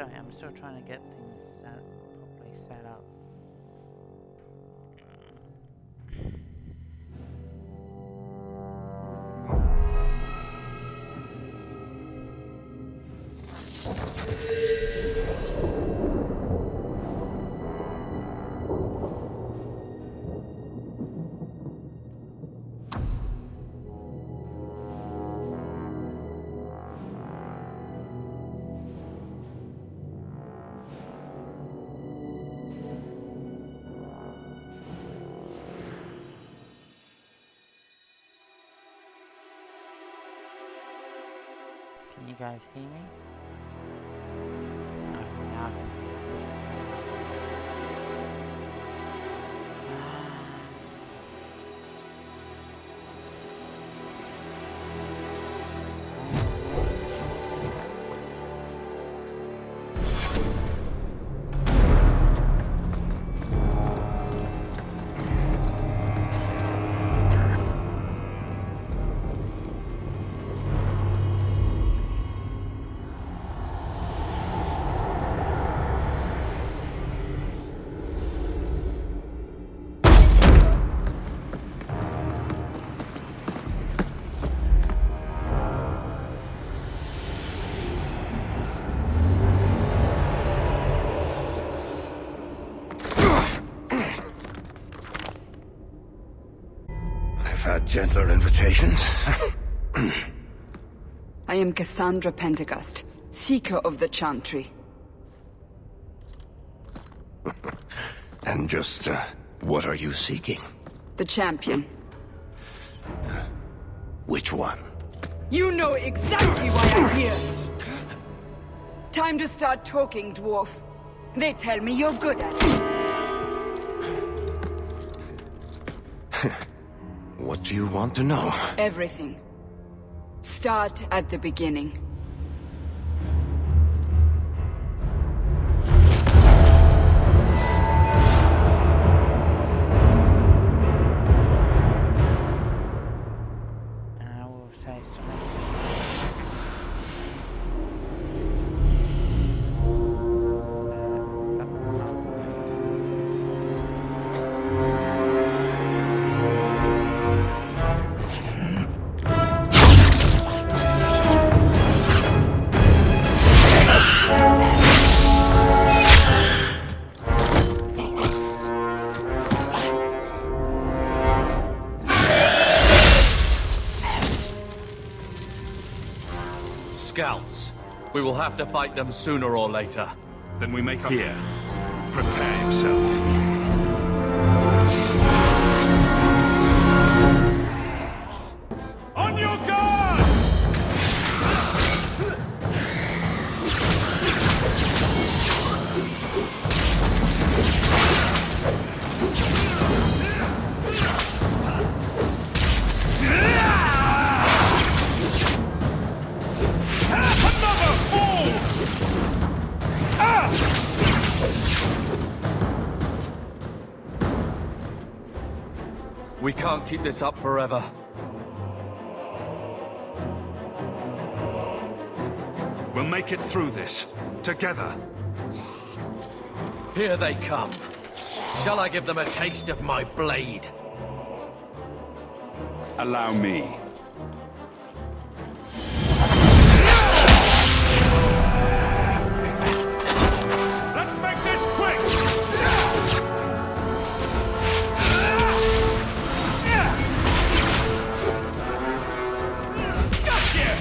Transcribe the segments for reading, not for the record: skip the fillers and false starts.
Sorry, I'm still trying to get things properly set up. Can you guys hear me? Okay, now I can hear Gentler invitations. I am Cassandra Pentecost, Seeker of the Chantry. And just, what are you seeking? The champion. Which one? You know exactly why I'm here! Time to start talking, dwarf. They tell me you're good at it. What do you want to know? Everything. Start at the beginning. I will say something. Scouts. We will have to fight them sooner or later. Then we make up Here. Prepare yourself. On your guard! Another fall! We can't keep this up forever. We'll make it through this. Together. Here they come. Shall I give them a taste of my blade? Allow me. Let's make this quick! Gotcha!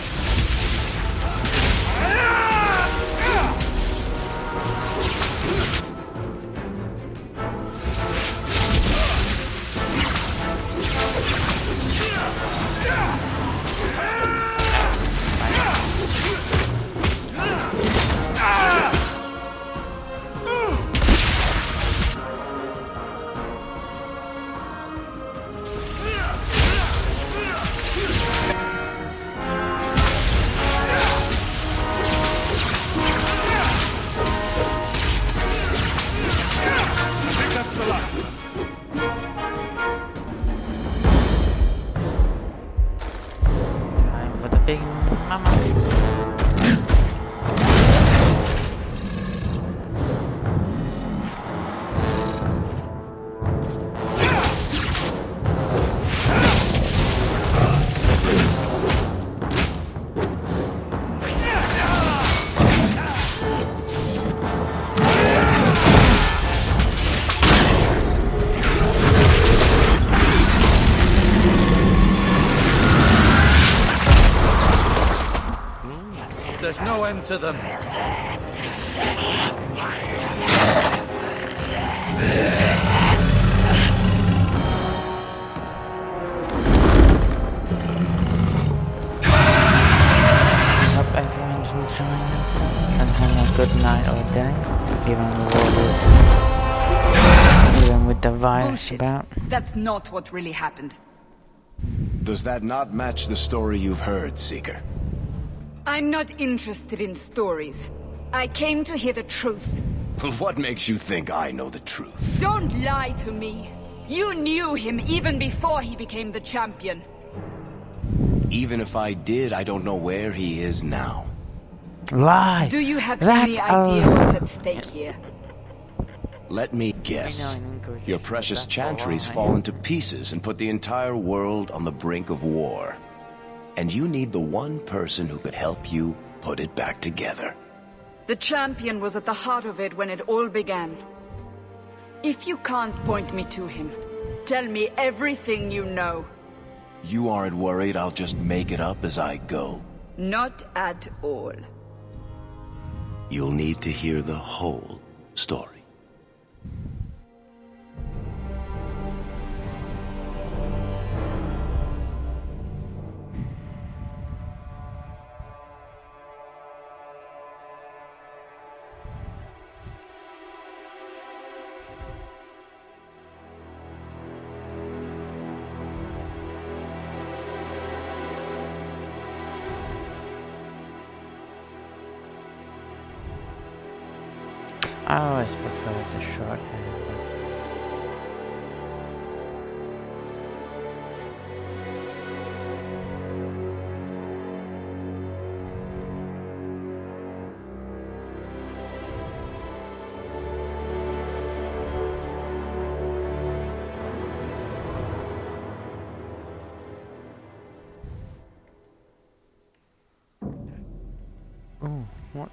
Time for the big mama. there's no end to them. Hope everyone's enjoying themselves and having a good night or day, even with the virus Bullshit. about. That's not what really happened. Does that not match the story you've heard, Seeker? I'm not interested in stories. I came to hear the truth. What makes you think I know the truth? Don't lie to me. You knew him even before he became the champion. Even if I did, I don't know where he is now. Lie! Do you have That's any idea what's at stake here? Let me guess. Your precious chantry's fallen to pieces and put the entire world on the brink of war. And you need the one person who could help you put it back together. The champion was at the heart of it when it all began. If you can't point me to him, tell me everything you know. You aren't worried I'll just make it up as I go? Not at all. You'll need to hear the whole story. I always prefer the short hair. Oh, what?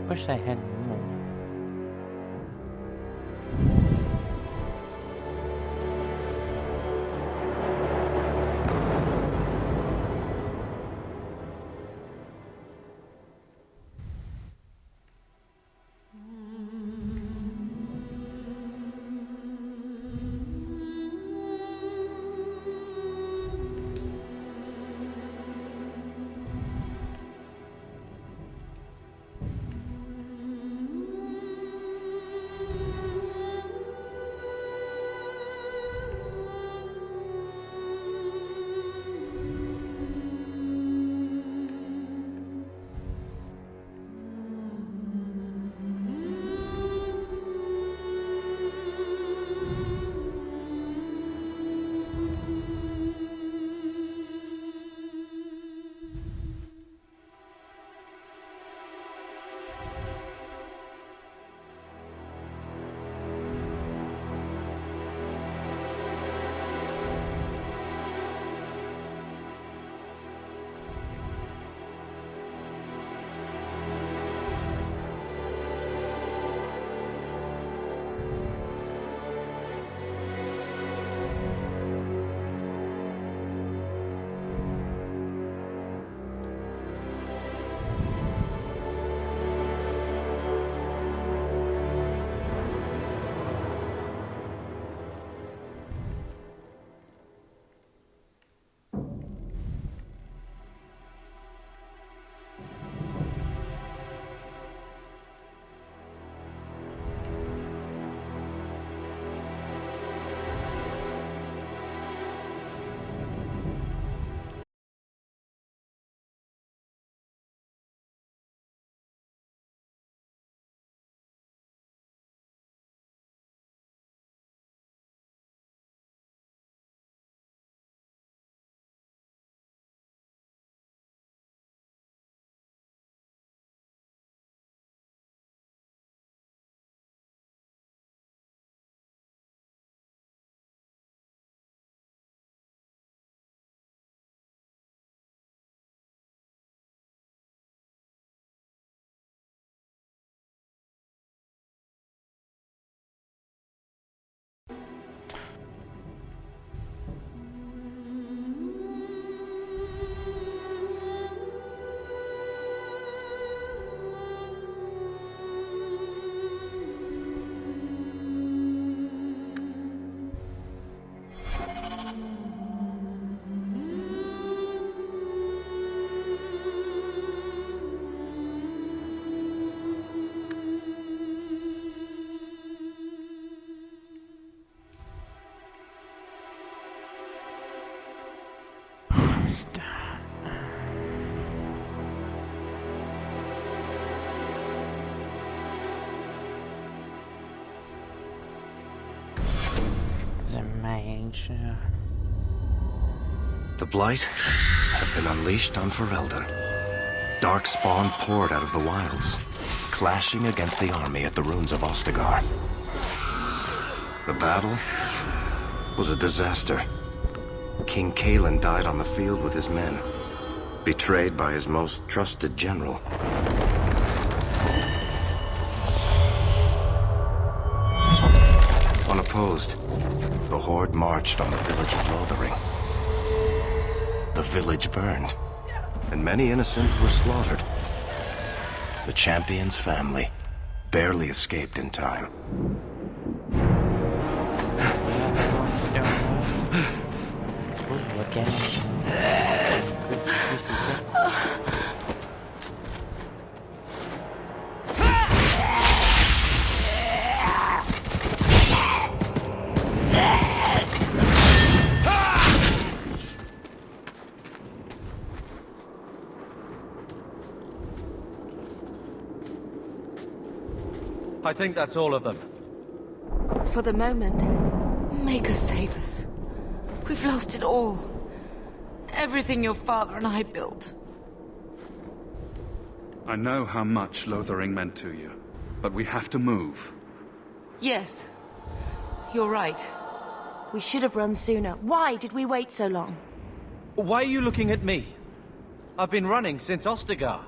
Wish I had more. Mage. The Blight have been unleashed on Ferelden. Dark spawn poured out of the wilds, clashing against the army at the ruins of Ostagar. The battle was a disaster. King Kalen died on the field with his men, betrayed by his most trusted general. Unopposed, the Horde marched on the village of Lothering. The village burned, and many innocents were slaughtered. The champion's family barely escaped in time. Ooh, again. I think that's all of them. For the moment, make us save us. We've lost it all. Everything your father and I built. I know how much Lothering meant to you, but we have to move. Yes, you're right. We should have run sooner. Why did we wait so long? Why are you looking at me? I've been running since Ostagar.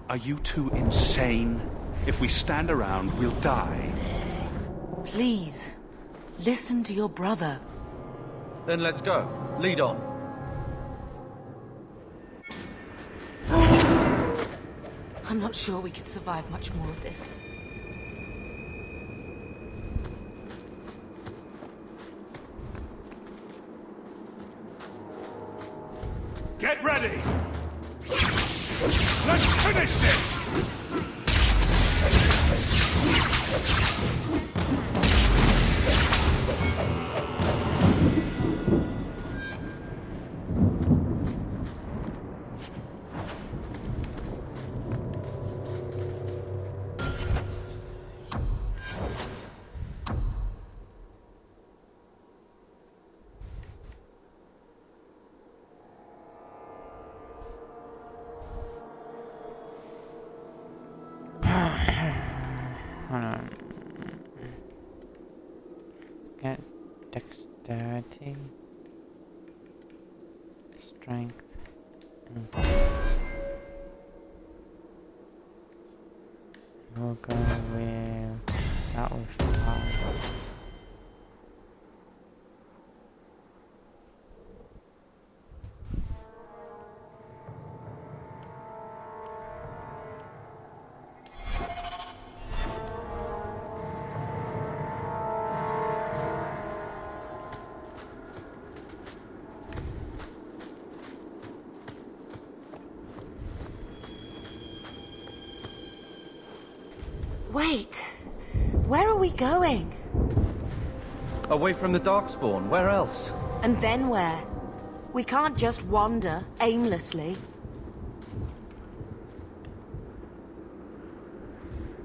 Are you two insane? If we stand around, we'll die. Please, listen to your brother. Then let's go. Lead on. I'm not sure we could survive much more of this. Get ready! Let's finish this! Get dexterity, strength, and we'll go with that with 5. Wait, where are we going? Away from the Darkspawn, where else? And then where? We can't just wander aimlessly.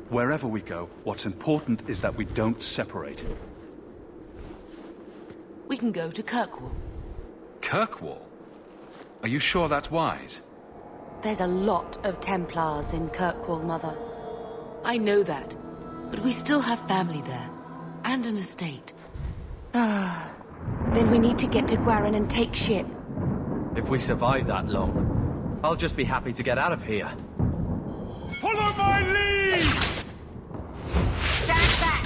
Wherever we go, what's important is that we don't separate. We can go to Kirkwall. Kirkwall? Are you sure that's wise? There's a lot of Templars in Kirkwall, Mother. I know that, but we still have family there, and an estate. Then we need to get to Gwaran and take ship. If we survive that long, I'll just be happy to get out of here. Follow my lead! Stand back!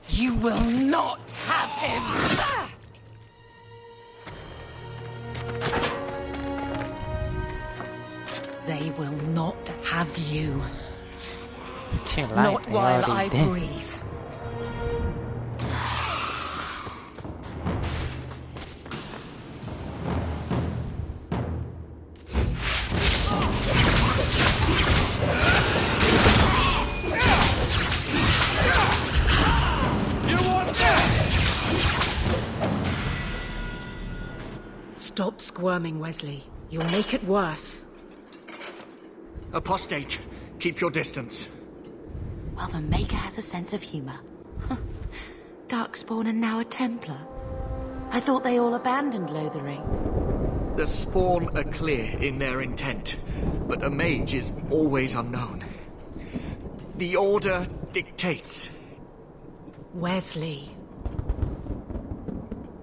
You will not have him! They will not have you. Not while I breathe. Stop squirming, Wesley. You'll make it worse. Apostate, keep your distance. Well, the Maker has a sense of humor. Darkspawn and now a Templar. I thought they all abandoned Lothering. The Spawn are clear in their intent, but a mage is always unknown. The Order dictates. Wesley.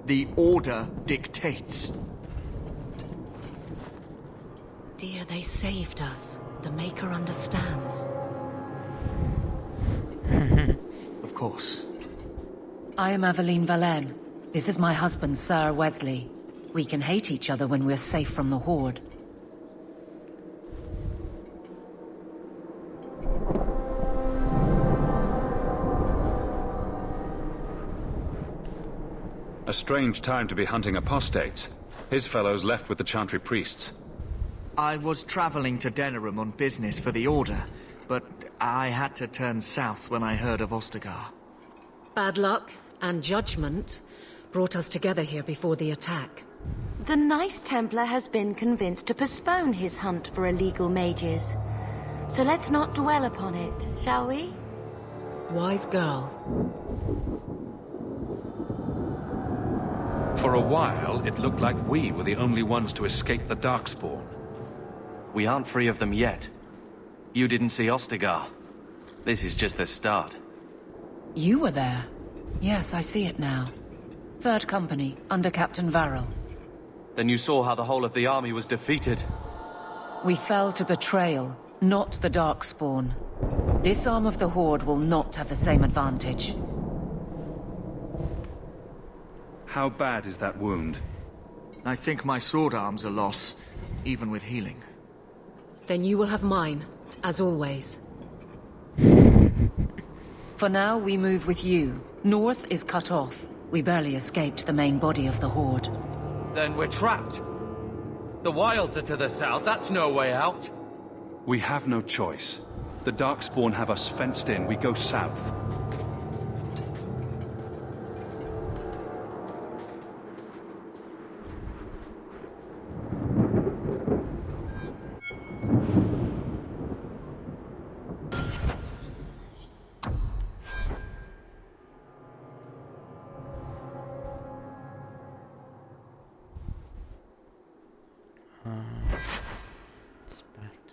The Order dictates. Dear, they saved us. The Maker understands. Of course. I am Aveline Valenne. This is my husband, Sir Wesley. We can hate each other when we're safe from the Horde. A strange time to be hunting apostates. His fellows left with the Chantry priests. I was traveling to Denerim on business for the Order, but I had to turn south when I heard of Ostagar. Bad luck and judgment brought us together here before the attack. The nice Templar has been convinced to postpone his hunt for illegal mages. So let's not dwell upon it, shall we? Wise girl. For a while, it looked like we were the only ones to escape the Darkspawn. We aren't free of them yet. You didn't see Ostagar. This is just the start. You were there. Yes, I see it now. Third Company, under Captain Varrel. Then you saw how the whole of the army was defeated. We fell to betrayal, not the Darkspawn. This arm of the Horde will not have the same advantage. How bad is that wound? I think my sword arm's a loss, even with healing. Then you will have mine, as always. For now, we move with you. North is cut off. We barely escaped the main body of the Horde. Then we're trapped. The wilds are to the south, that's no way out. We have no choice. The Darkspawn have us fenced in. We go south. Inspect.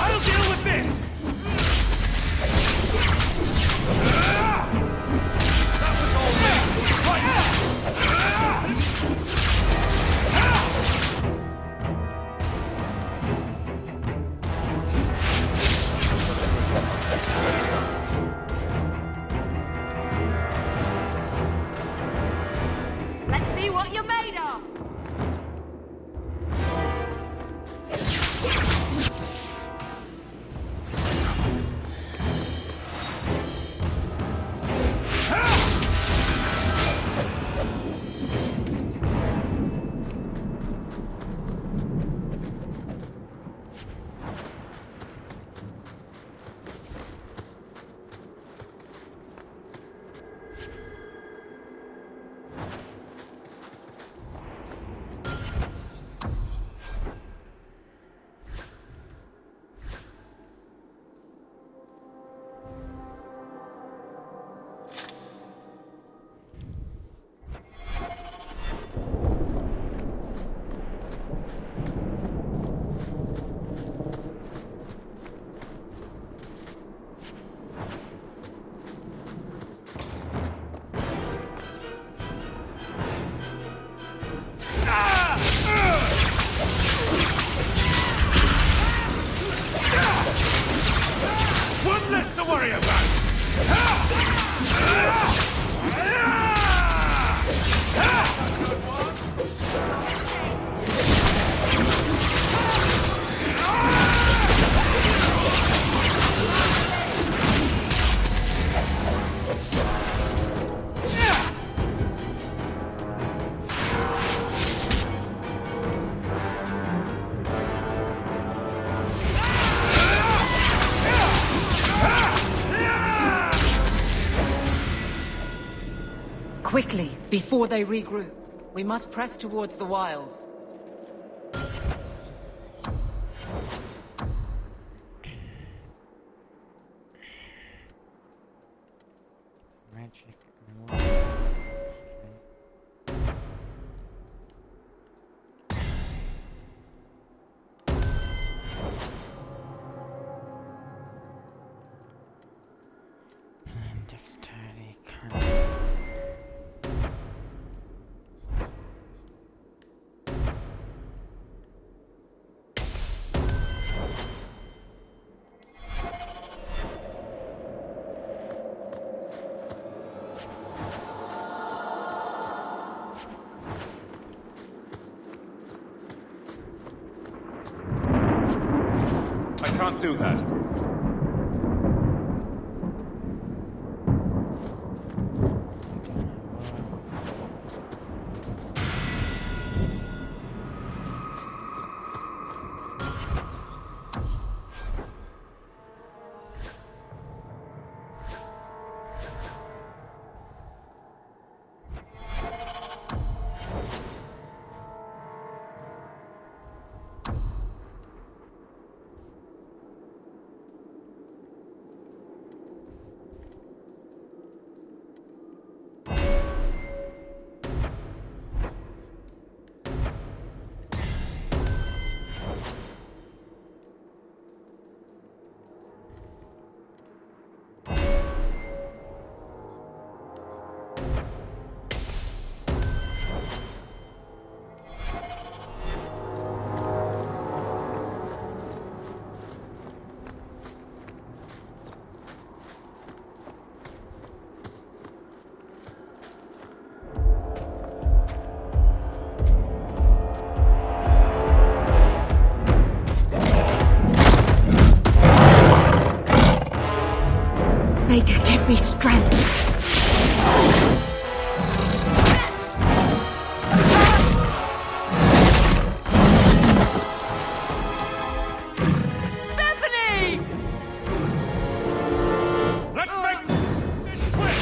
I'll deal with this! Quickly, before they regroup. We must press towards the wilds. Magic. And dexterity. I can't do that. Maker, give me strength. Let's make this quick!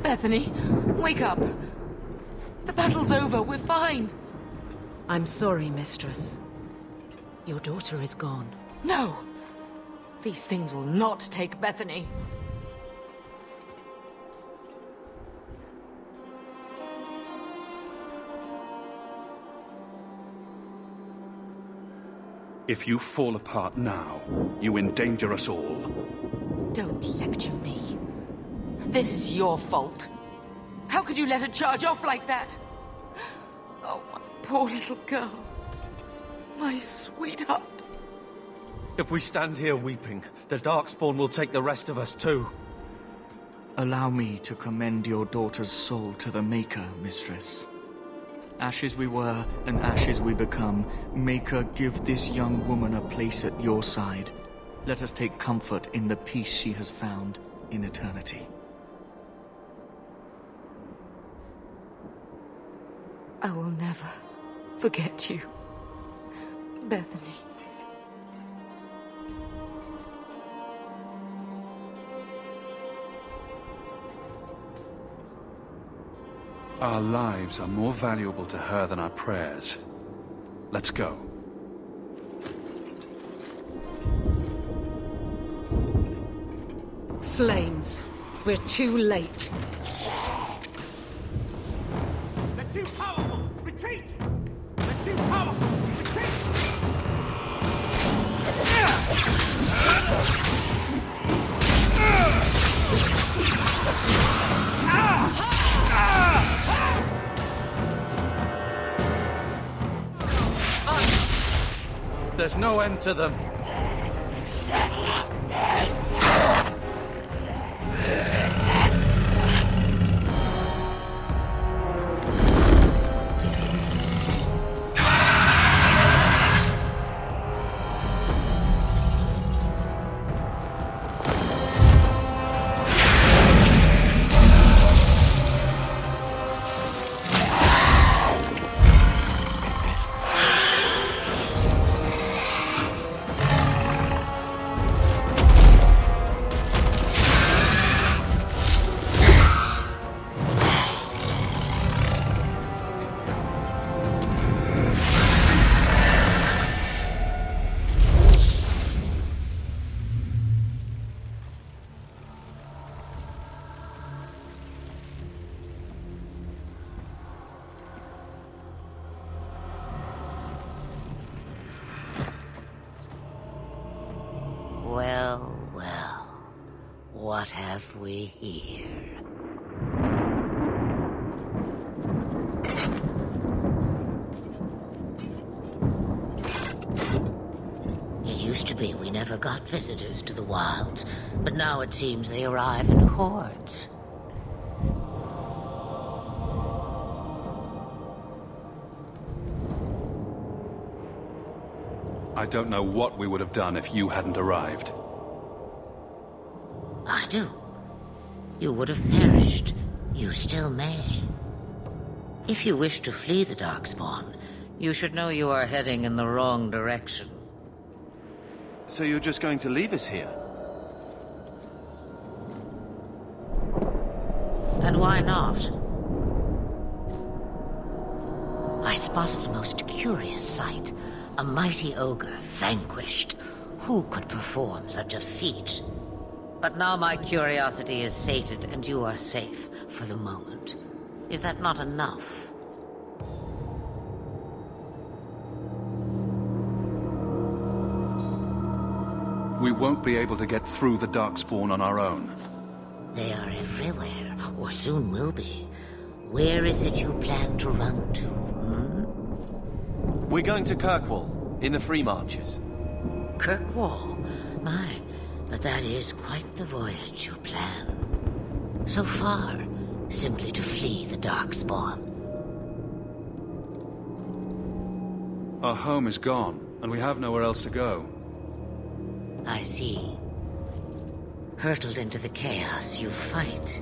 Bethany, wake up. The battle's over. We're fine. I'm sorry, mistress. Your daughter is gone. No. These things will not take Bethany. If you fall apart now, you endanger us all. Don't lecture me. This is your fault. How could you let her charge off like that? Oh, my poor little girl. My sweetheart. If we stand here weeping, the Darkspawn will take the rest of us too. Allow me to commend your daughter's soul to the Maker, mistress. Ashes we were, and ashes we become. Maker, give this young woman a place at your side. Let us take comfort in the peace she has found in eternity. I will never forget you, Bethany. Our lives are more valuable to her than our prayers. Let's go. Flames. We're too late. They're too powerful! Retreat! They're too powerful! Retreat! There's no end to them. Well, well, what have we here? It used to be we never got visitors to the wilds, but now it seems they arrive in hordes. I don't know what we would have done if you hadn't arrived. I do. You would have perished. You still may. If you wish to flee the Darkspawn, you should know you are heading in the wrong direction. So you're just going to leave us here? And why not? I spotted a most curious sight. A mighty ogre vanquished. Who could perform such a feat? But now my curiosity is sated and you are safe for the moment. Is that not enough? We won't be able to get through the Darkspawn on our own. They are everywhere, or soon will be. Where is it you plan to run to, We're going to Kirkwall, in the Free Marches. Kirkwall? My, but that is quite the voyage you plan. So far, simply to flee the Darkspawn. Our home is gone, and we have nowhere else to go. I see. Hurtled into the chaos, you fight,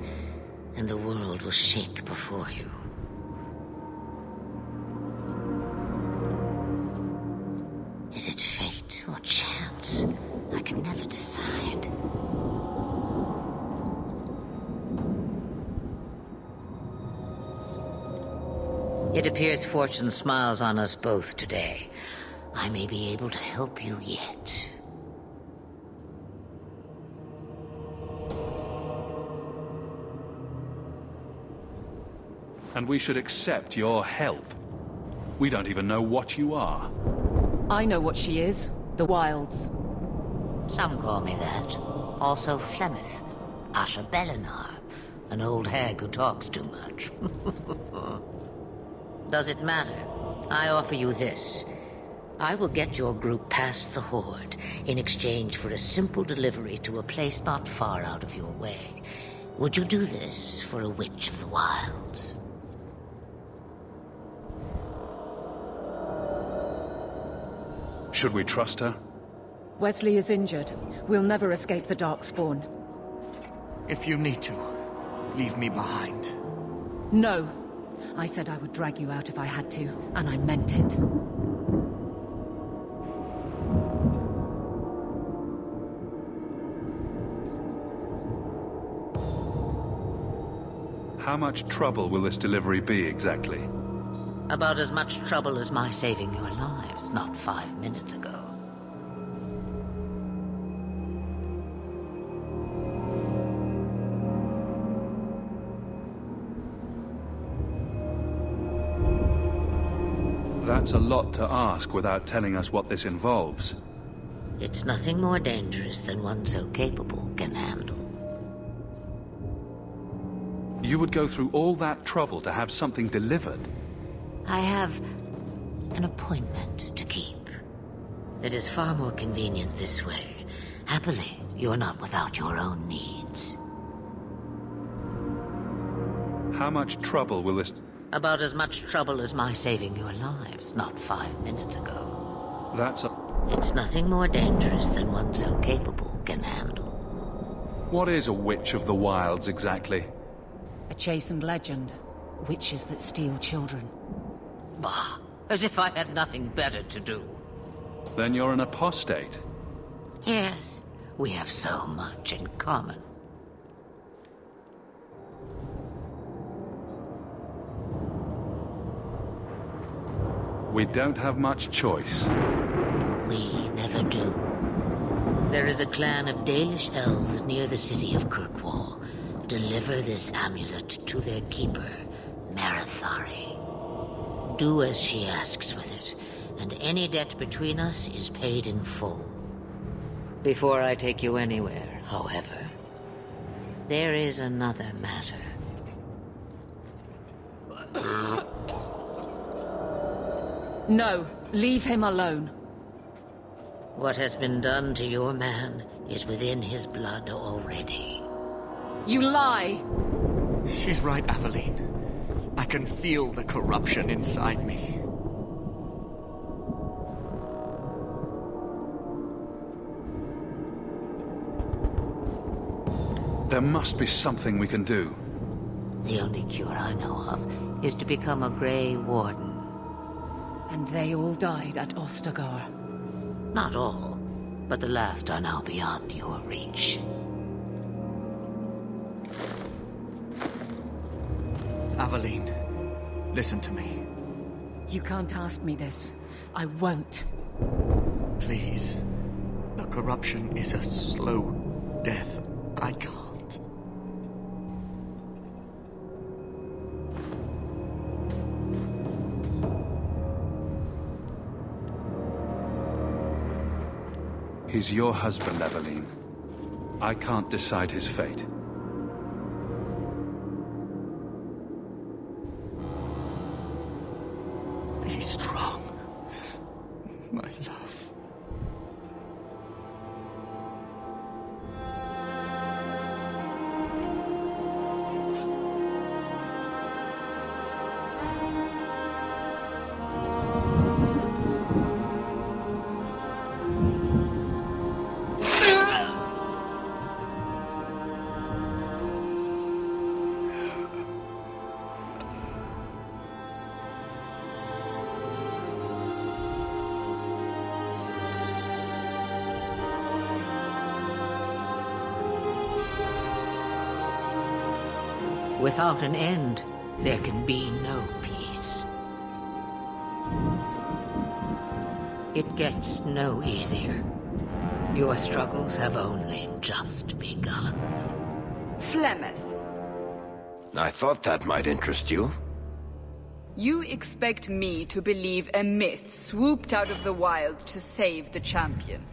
and the world will shake before you. Is it fate or chance? I can never decide. It appears fortune smiles on us both today. I may be able to help you yet. And we should accept your help. We don't even know what you are. I know what she is. The Wilds. Some call me that. Also Flemeth, Asha Belinar, an old hag who talks too much. Does it matter? I offer you this. I will get your group past the Horde in exchange for a simple delivery to a place not far out of your way. Would you do this for a witch of the wilds? Should we trust her? Wesley is injured. We'll never escape the Darkspawn. If you need to, leave me behind. No. I said I would drag you out if I had to, and I meant it. How much trouble will this delivery be exactly? About as much trouble as my saving your lives not 5 minutes ago. That's a lot to ask without telling us what this involves. It's nothing more dangerous than one so capable can handle. You would go through all that trouble to have something delivered? I have an appointment to keep. It is far more convenient this way. Happily, you're not without your own needs. How much trouble will this... About as much trouble as my saving your lives not 5 minutes ago. That's a... It's nothing more dangerous than one so capable can handle. What is a Witch of the Wilds, exactly? A chastened legend. Witches that steal children. Bah, as if I had nothing better to do. Then you're an apostate. Yes, we have so much in common. We don't have much choice. We never do. There is a clan of Dalish elves near the city of Kirkwall. Deliver this amulet to their keeper, Marathari. Do as she asks with it, and any debt between us is paid in full. Before I take you anywhere, however, there is another matter. No, leave him alone. What has been done to your man is within his blood already. You lie! She's right, Aveline. I can feel the corruption inside me. There must be something we can do. The only cure I know of is to become a Grey Warden. And they all died at Ostagar. Not all, but the last are now beyond your reach. Aveline, listen to me. You can't ask me this. I won't. Please. The corruption is a slow death. I can't. He's your husband, Aveline. I can't decide his fate. Be strong, my love. Without an end, there can be no peace. It gets no easier. Your struggles have only just begun. Flemeth, I thought that might interest you. you expect me to believe a myth swooped out of the wild to save the champion?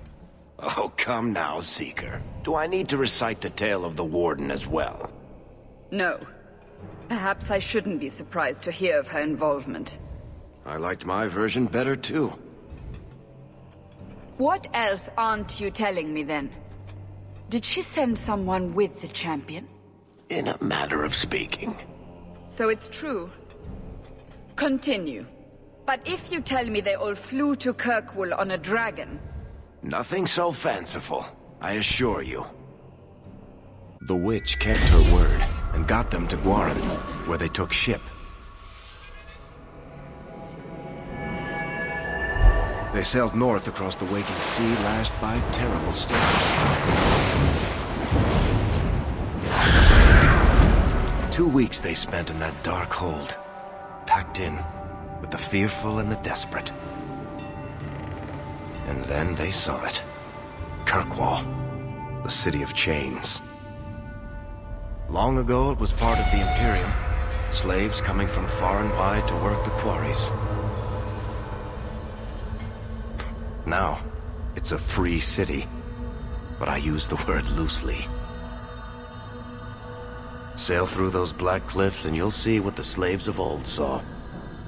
Oh, come now, Seeker. Do I need to recite the tale of the Warden as well? No. Perhaps I shouldn't be surprised to hear of her involvement. I liked my version better, too. What else aren't you telling me, then? Did she send someone with the champion? In a manner of speaking. So it's true. Continue. But if you tell me they all flew to Kirkwall on a dragon... Nothing so fanciful, I assure you. The witch kept her word, and got them to Guaran, where they took ship. They sailed north across the waking sea, lashed by terrible storms. 2 weeks they spent in that dark hold, packed in with the fearful and the desperate. And then they saw it. Kirkwall, the city of chains. Long ago it was part of the Imperium, slaves coming from far and wide to work the quarries. Now, it's a free city, but I use the word loosely. Sail through those black cliffs and you'll see what the slaves of old saw.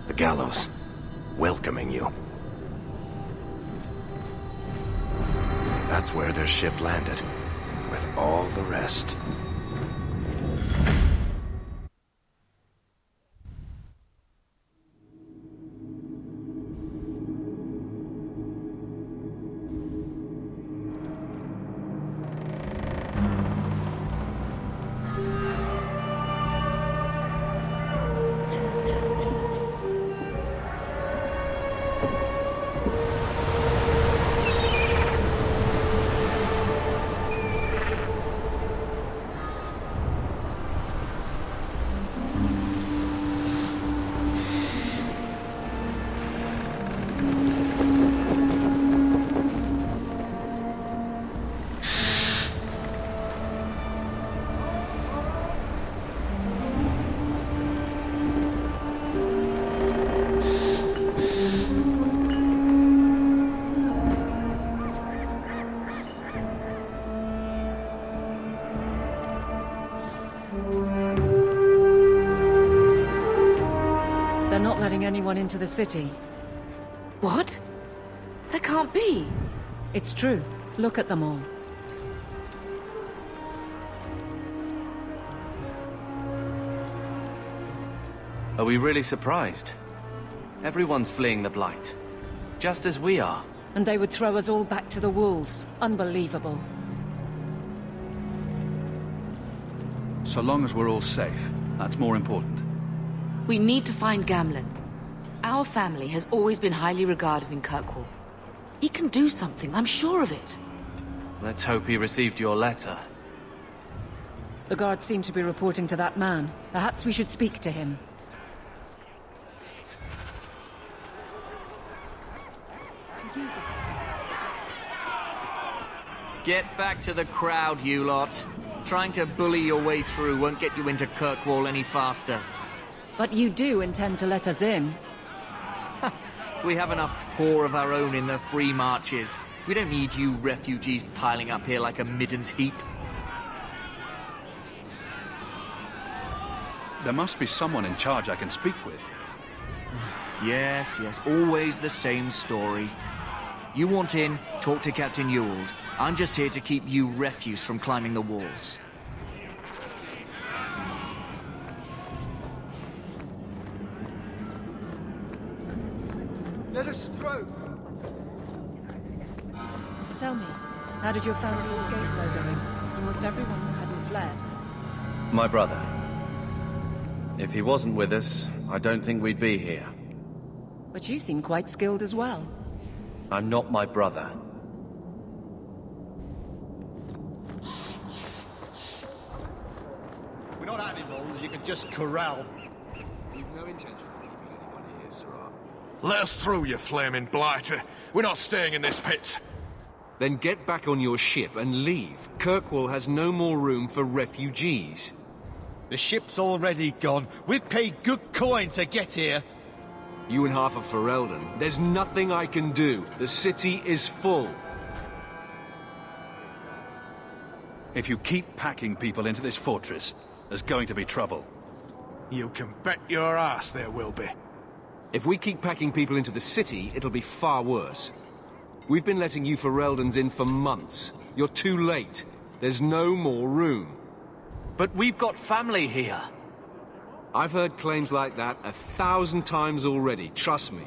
The gallows, welcoming you. That's where their ship landed, with all the rest. They're not letting anyone into the city. What? That can't be. It's true. Look at them all. Are we really surprised? Everyone's fleeing the Blight. Just as we are. And they would throw us all back to the wolves. Unbelievable. So long as we're all safe, that's more important. We need to find Gamlen. Our family has always been highly regarded in Kirkwall. He can do something, I'm sure of it. Let's hope he received your letter. The guards seem to be reporting to that man. Perhaps we should speak to him. Get back to the crowd, you lot. Trying to bully your way through won't get you into Kirkwall any faster. But you do intend to let us in. We have enough poor of our own in the free marches. We don't need you refugees piling up here like a middens heap. There must be someone in charge I can speak with. Yes, always the same story. You want in, talk to Captain Ewald. I'm just here to keep you refuse from climbing the walls. Let us through! Tell me, how did your family escape murdering? Almost everyone who hadn't fled. My brother. If he wasn't with us, I don't think we'd be here. But you seem quite skilled as well. I'm not my brother. We're not animals you can just corral. We've no intention of keeping anyone here, Sirrah. Let us through, you flaming blighter. We're not staying in this pit. Then get back on your ship and leave. Kirkwall has no more room for refugees. The ship's already gone. We paid good coin to get here. You and half of Ferelden. There's nothing I can do. The city is full. If you keep packing people into this fortress, there's going to be trouble. You can bet your ass there will be. If we keep packing people into the city, it'll be far worse. We've been letting you Fereldans in for months. You're too late. There's no more room. But we've got family here. I've heard claims like that 1,000 times already, trust me.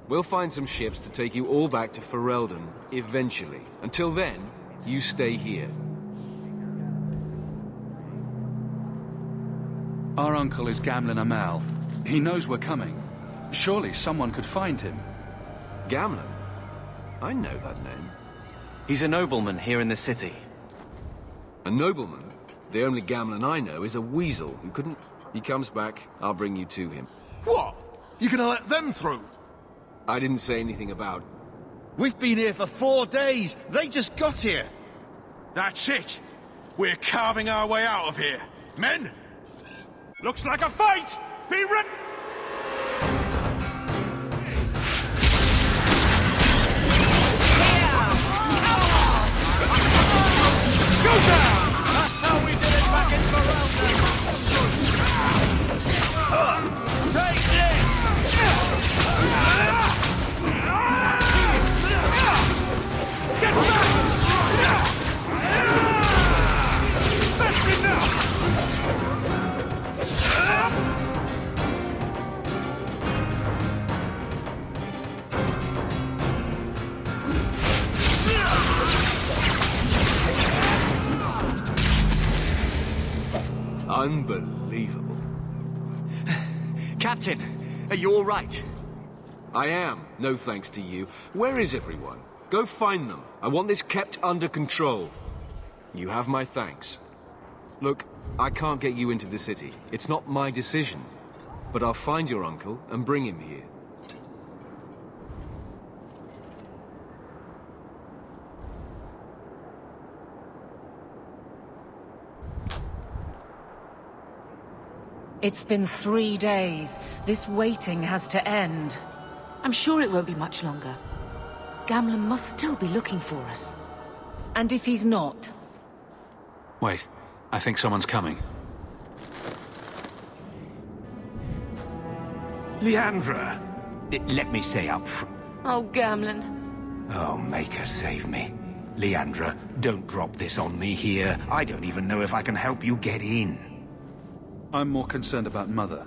We'll find some ships to take you all back to Ferelden, eventually. Until then, you stay here. Our uncle is Gamlen Amal. He knows we're coming. Surely someone could find him. Gamlen? I know that name. He's a nobleman here in the city. A nobleman? The only Gamlen I know is a weasel who couldn't... He comes back, I'll bring you to him. What? You gonna let them through? I didn't say anything about... We've been here for 4 days. They just got here. That's it. We're carving our way out of here. Men? Looks like a fight! Be ready! Go down! That's how we did it back in Ferelden! Take this! Get back! Unbelievable. Captain, are you all right? I am, no thanks to you. Where is everyone? Go find them. I want this kept under control. You have my thanks. Look, I can't get you into the city. It's not my decision. But I'll find your uncle and bring him here. It's been 3 days. This waiting has to end. I'm sure it won't be much longer. Gamlen must still be looking for us. And if he's not? Wait, I think someone's coming. Leandra, let me say up front. Oh, Gamlen. Oh, Maker, save me. Leandra, don't drop this on me here. I don't even know if I can help you get in. I'm more concerned about Mother.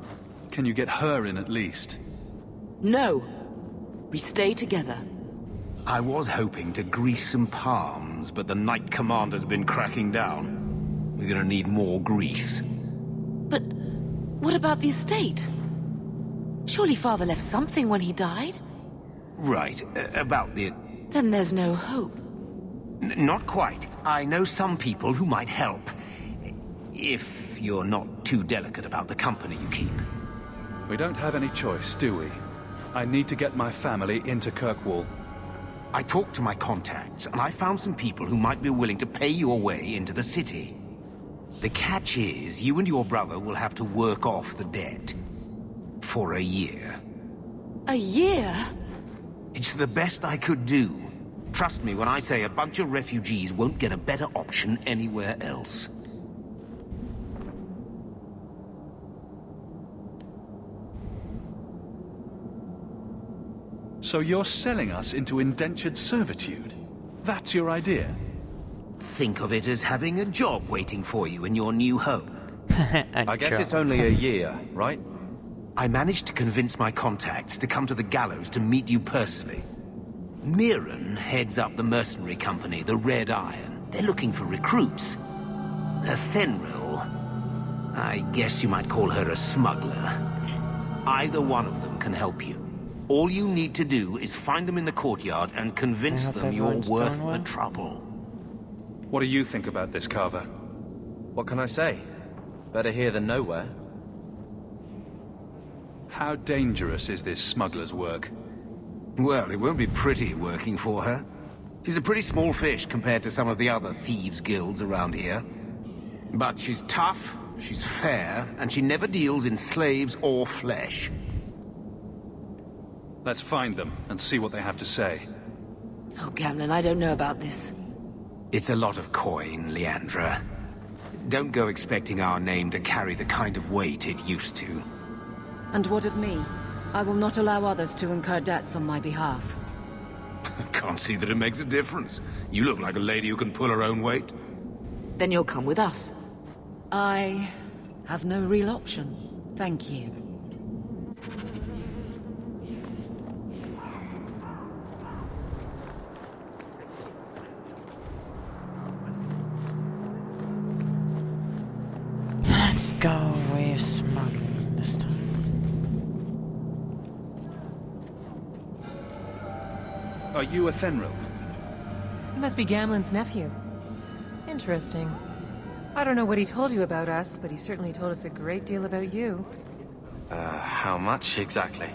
Can you get her in at least? No. We stay together. I was hoping to grease some palms, but the Knight Commander's been cracking down. We're gonna need more grease. But what about the estate? Surely Father left something when he died? Right, about the... Then there's no hope. Not quite. I know some people who might help. If you're not too delicate about the company you keep. We don't have any choice, do we? I need to get my family into Kirkwall. I talked to my contacts, and I found some people who might be willing to pay your way into the city. The catch is, you and your brother will have to work off the debt. For a year. A year? It's the best I could do. Trust me when I say a bunch of refugees won't get a better option anywhere else. So you're selling us into indentured servitude? That's your idea? Think of it as having a job waiting for you in your new home. I guess it's only a year, right? I managed to convince my contacts to come to the gallows to meet you personally. Mirren heads up the mercenary company, the Red Iron. They're looking for recruits. Thenril, I guess you might call her a smuggler. Either one of them can help you. All you need to do is find them in the courtyard and convince them you're worth the trouble. What do you think about this, Carver? What can I say? Better here than nowhere. How dangerous is this smuggler's work? Well, it won't be pretty working for her. She's a pretty small fish compared to some of the other thieves' guilds around here. But she's tough, she's fair, and she never deals in slaves or flesh. Let's find them and see what they have to say. Oh, Gamlen, I don't know about this. It's a lot of coin, Leandra. Don't go expecting our name to carry the kind of weight it used to. And what of me? I will not allow others to incur debts on my behalf. Can't see that it makes a difference. You look like a lady who can pull her own weight. Then you'll come with us. I have no real option. Thank you. Let's go with smuggling this time. Are you a Thenril? He must be Gamlen's nephew. Interesting. I don't know what he told you about us, but he certainly told us a great deal about you. How much exactly?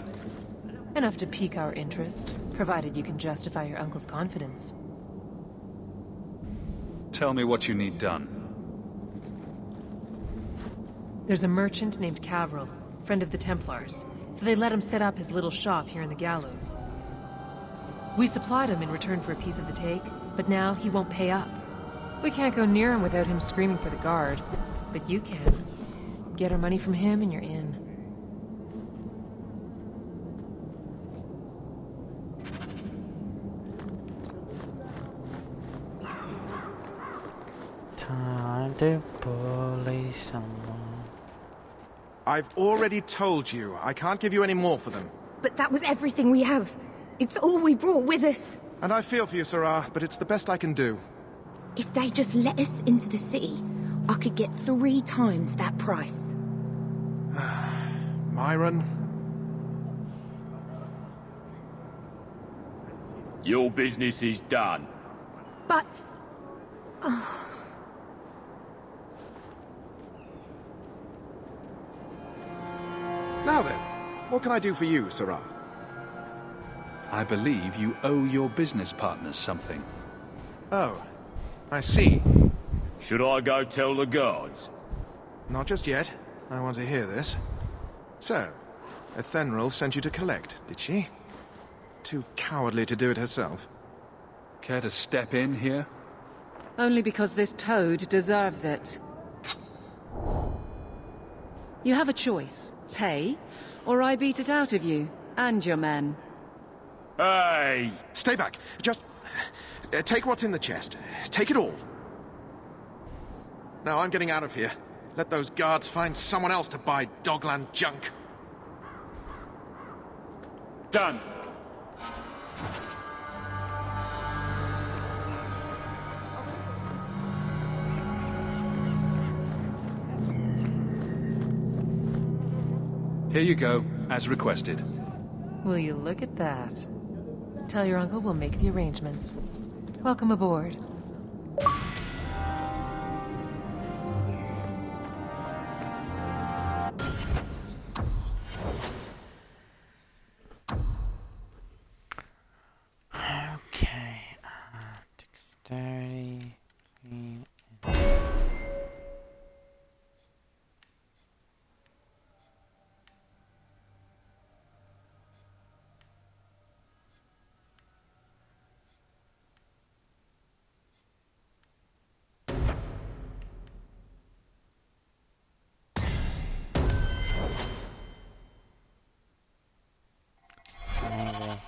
Enough to pique our interest, provided you can justify your uncle's confidence. Tell me what you need done. There's a merchant named Cavril, friend of the Templars, so they let him set up his little shop here in the gallows. We supplied him in return for a piece of the take, but now he won't pay up. We can't go near him without him screaming for the guard, but you can. Get our money from him and you're in. Time to bully someone. I've already told you, I can't give you any more for them. But that was everything we have. It's all we brought with us. And I feel for you, Sarah, but it's the best I can do. If they just let us into the city, I could get 3 times that price. Myron? Your business is done. But... Now then, what can I do for you, Sarah? I believe you owe your business partners something. Oh, I see. Should I go tell the guards? Not just yet. I want to hear this. So, Ethenril sent you to collect, did she? Too cowardly to do it herself. Care to step in here? Only because this toad deserves it. You have a choice. Pay, or I beat it out of you, and your men. Hey! Stay back. Just... take what's in the chest. Take it all. Now I'm getting out of here. Let those guards find someone else to buy Dogland junk. Done. Here you go, as requested. Will you look at that? Tell your uncle we'll make the arrangements. Welcome aboard. Okay, dexterity, green, maybe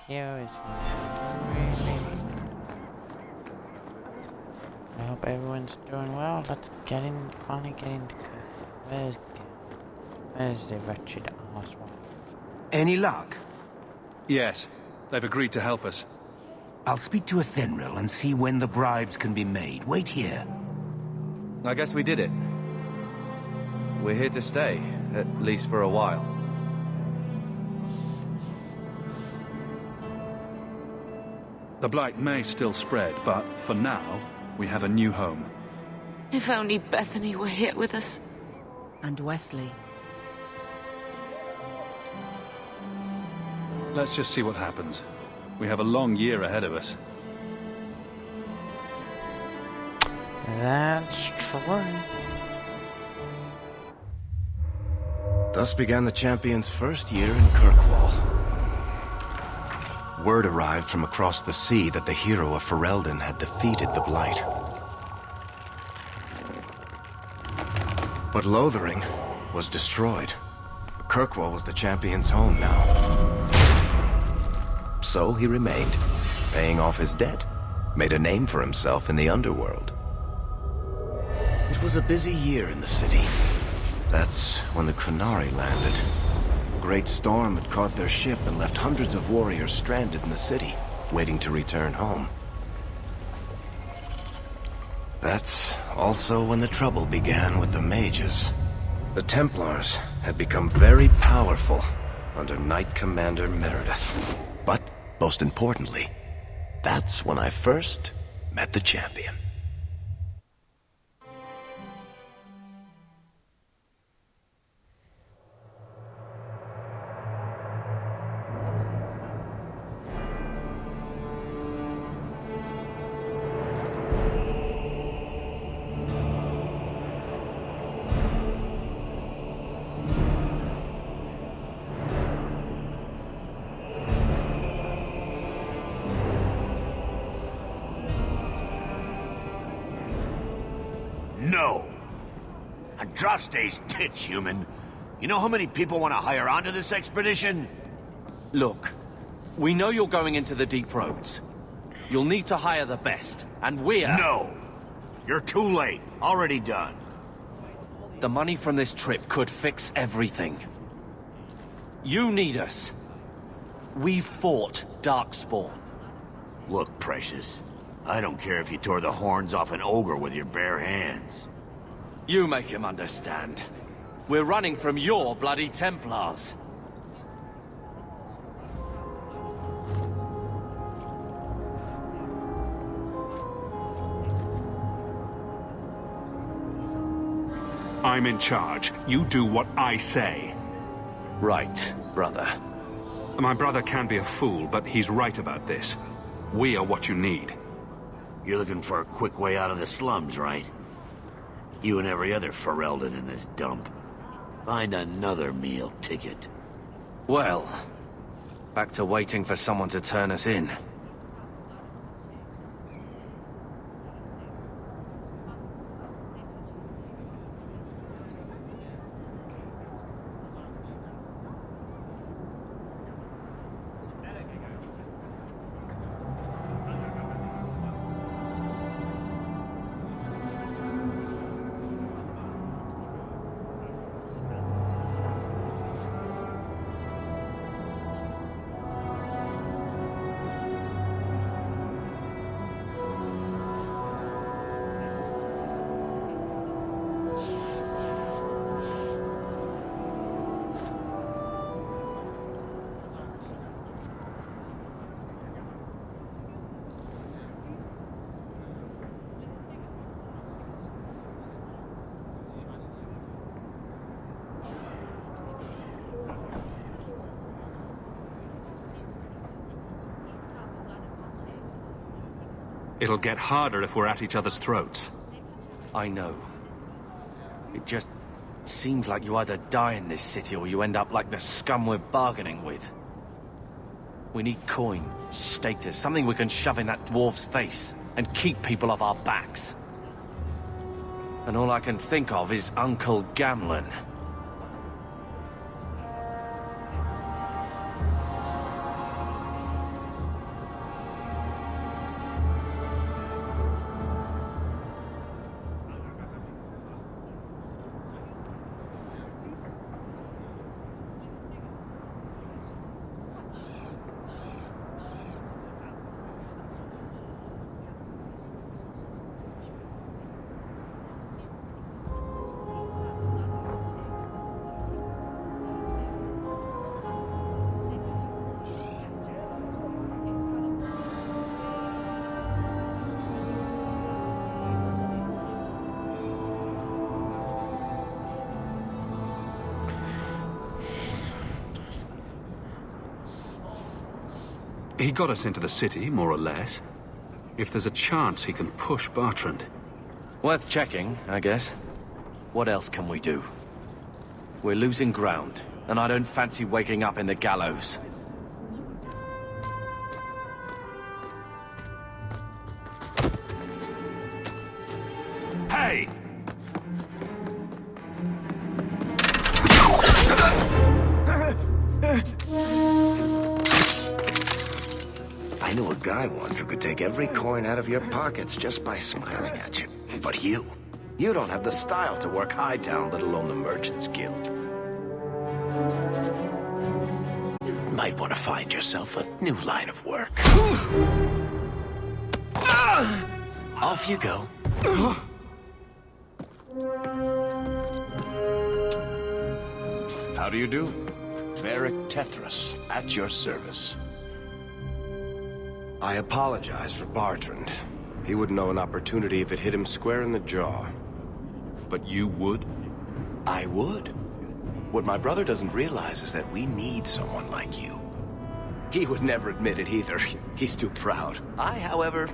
here is I hope everyone's doing well. Let's finally get into where's the wretched arsehole? Any luck? Yes, they've agreed to help us. I'll speak to Ethenril and see when the bribes can be made. Wait here. I guess we did it. We're here to stay, at least for a while. The Blight may still spread, but for now, we have a new home. If only Bethany were here with us. And Wesley. Let's just see what happens. We have a long year ahead of us. That's true. Thus began the champion's first year in Kirkwall. Word arrived from across the sea that the hero of Ferelden had defeated the Blight. But Lothering was destroyed. Kirkwall was the champion's home now. So he remained, paying off his debt, made a name for himself in the underworld. It was a busy year in the city. That's when the Qunari landed. A great storm had caught their ship and left hundreds of warriors stranded in the city, waiting to return home. That's also when the trouble began with the mages. The Templars had become very powerful under Knight Commander Meredith. But, most importantly, that's when I first met the champion. No. Andraste's tits, human. You know how many people want to hire onto this expedition? Look, we know you're going into the deep roads. You'll need to hire the best, and we're... No! You're too late. Already done. The money from this trip could fix everything. You need us. We fought Darkspawn. Look, Precious. I don't care if you tore the horns off an ogre with your bare hands. You make him understand. We're running from your bloody Templars. I'm in charge. You do what I say. Right, brother. My brother can be a fool, but he's right about this. We are what you need. You're looking for a quick way out of the slums, right? You and every other Ferelden in this dump. Find another meal ticket. Well, back to waiting for someone to turn us in. It'll get harder if we're at each other's throats. I know. It just seems like you either die in this city or you end up like the scum we're bargaining with. We need coin, status, something we can shove in that dwarf's face and keep people off our backs. And all I can think of is Uncle Gamlen. He got us into the city, more or less. If there's a chance he can push Bertrand. Worth checking, I guess. What else can we do? We're losing ground, and I don't fancy waking up in the gallows. Hey! I knew a guy once who could take every coin out of your pockets just by smiling at you. But you don't have the style to work Hightown, let alone the Merchants Guild. You might want to find yourself a new line of work. Off you go. How do you do? Varric Tethras, at your service. I apologize for Bertrand. He wouldn't know an opportunity if it hit him square in the jaw. But you would? I would. What my brother doesn't realize is that we need someone like you. He would never admit it either. He's too proud. I, however,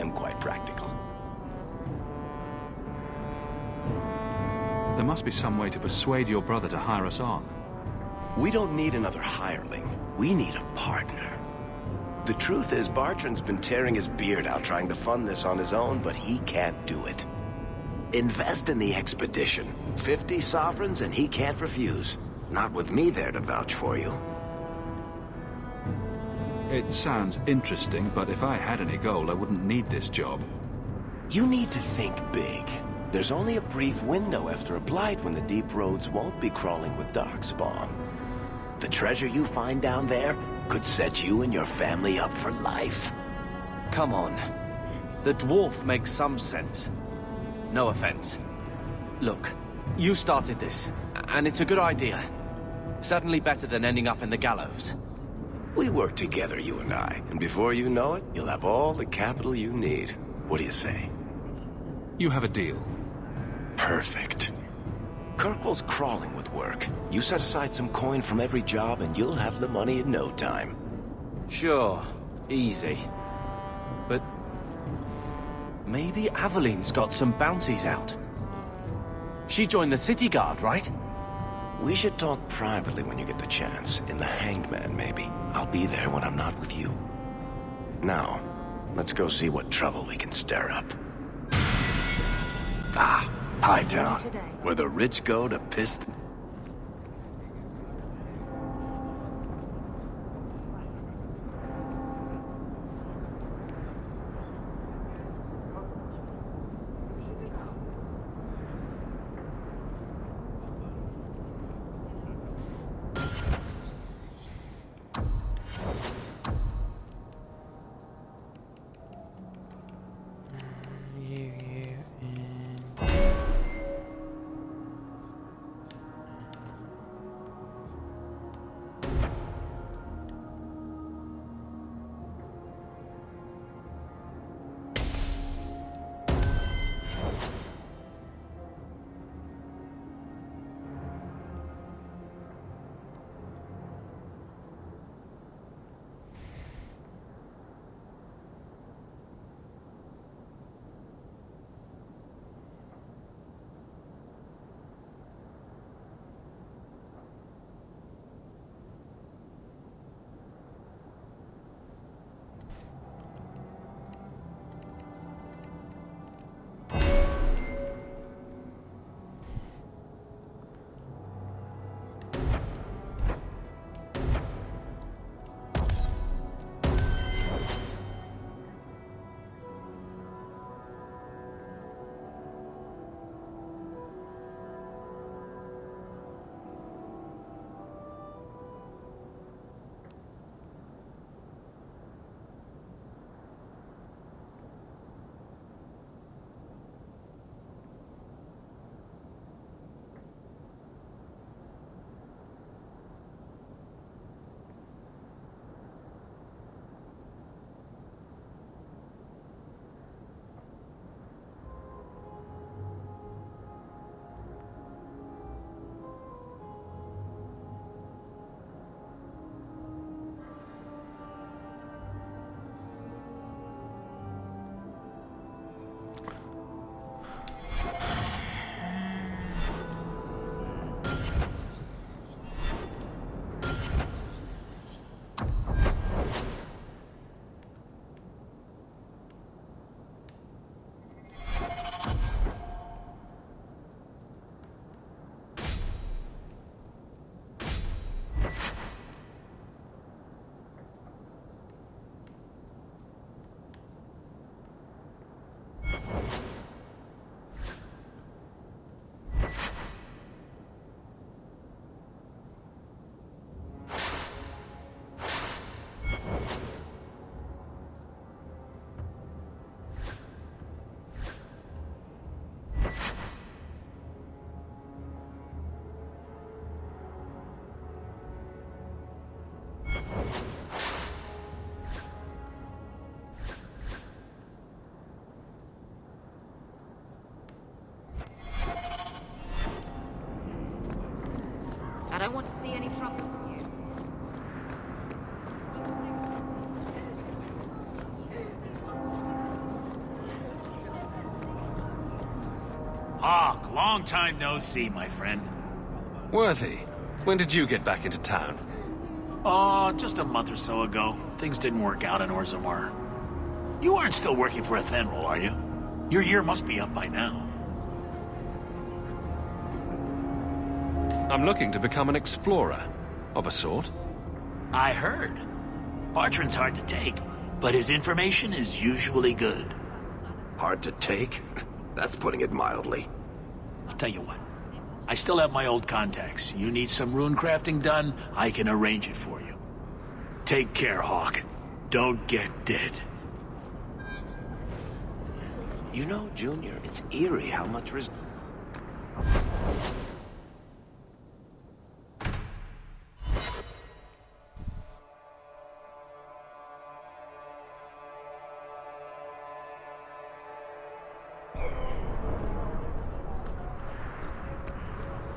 am quite practical. There must be some way to persuade your brother to hire us on. We don't need another hireling. We need a partner. The truth is, Bertrand's been tearing his beard out trying to fund this on his own, but he can't do it. Invest in the expedition. 50 sovereigns and he can't refuse. Not with me there to vouch for you. It sounds interesting, but if I had any gold, I wouldn't need this job. You need to think big. There's only a brief window after a Blight when the deep roads won't be crawling with darkspawn. The treasure you find down there could set you and your family up for life. Come on. The dwarf makes some sense. No offense. Look, you started this, and it's a good idea. Certainly better than ending up in the gallows. We work together, you and I, and before you know it, you'll have all the capital you need. What do you say? You have a deal. Perfect. Kirkwell's crawling with work. You set aside some coin from every job and you'll have the money in no time. Sure, easy. But maybe Aveline's got some bounties out. She joined the city guard, right? We should talk privately when you get the chance. In the Hanged Man, maybe. I'll be there when I'm not with you. Now, let's go see what trouble we can stir up. Ah, Hightown, where the rich go to piss... I don't want to see any trouble from you. Hawk, long time no see, my friend. Worthy, when did you get back into town? Oh, just a month or so ago. Things didn't work out in Orzammar. You aren't still working for Athenril, are you? Your year must be up by now. I'm looking to become an explorer, of a sort. I heard. Bartrand's hard to take, but his information is usually good. Hard to take? That's putting it mildly. I'll tell you what. I still have my old contacts. You need some rune crafting done, I can arrange it for you. Take care, Hawk. Don't get dead. You know, Junior, it's eerie how much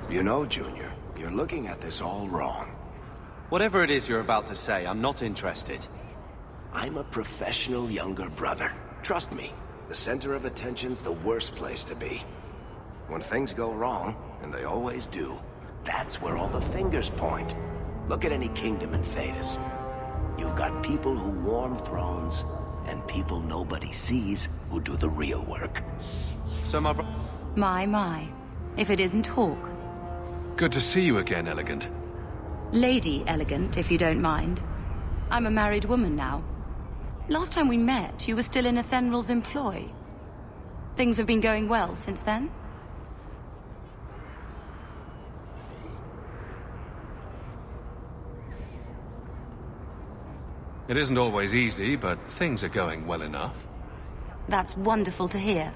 You know, Junior, you're looking at this all wrong. Whatever it is you're about to say, I'm not interested. I'm a professional younger brother. Trust me, the center of attention's the worst place to be. When things go wrong, and they always do, that's where all the fingers point. Look at any kingdom in Thedas. You've got people who warm thrones, and people nobody sees who do the real work. So My. If it isn't Hawk. Good to see you again, Elegant. Lady Elegant, if you don't mind. I'm a married woman now. Last time we met, you were still in Athenral's employ. Things have been going well since then? It isn't always easy, but things are going well enough. That's wonderful to hear.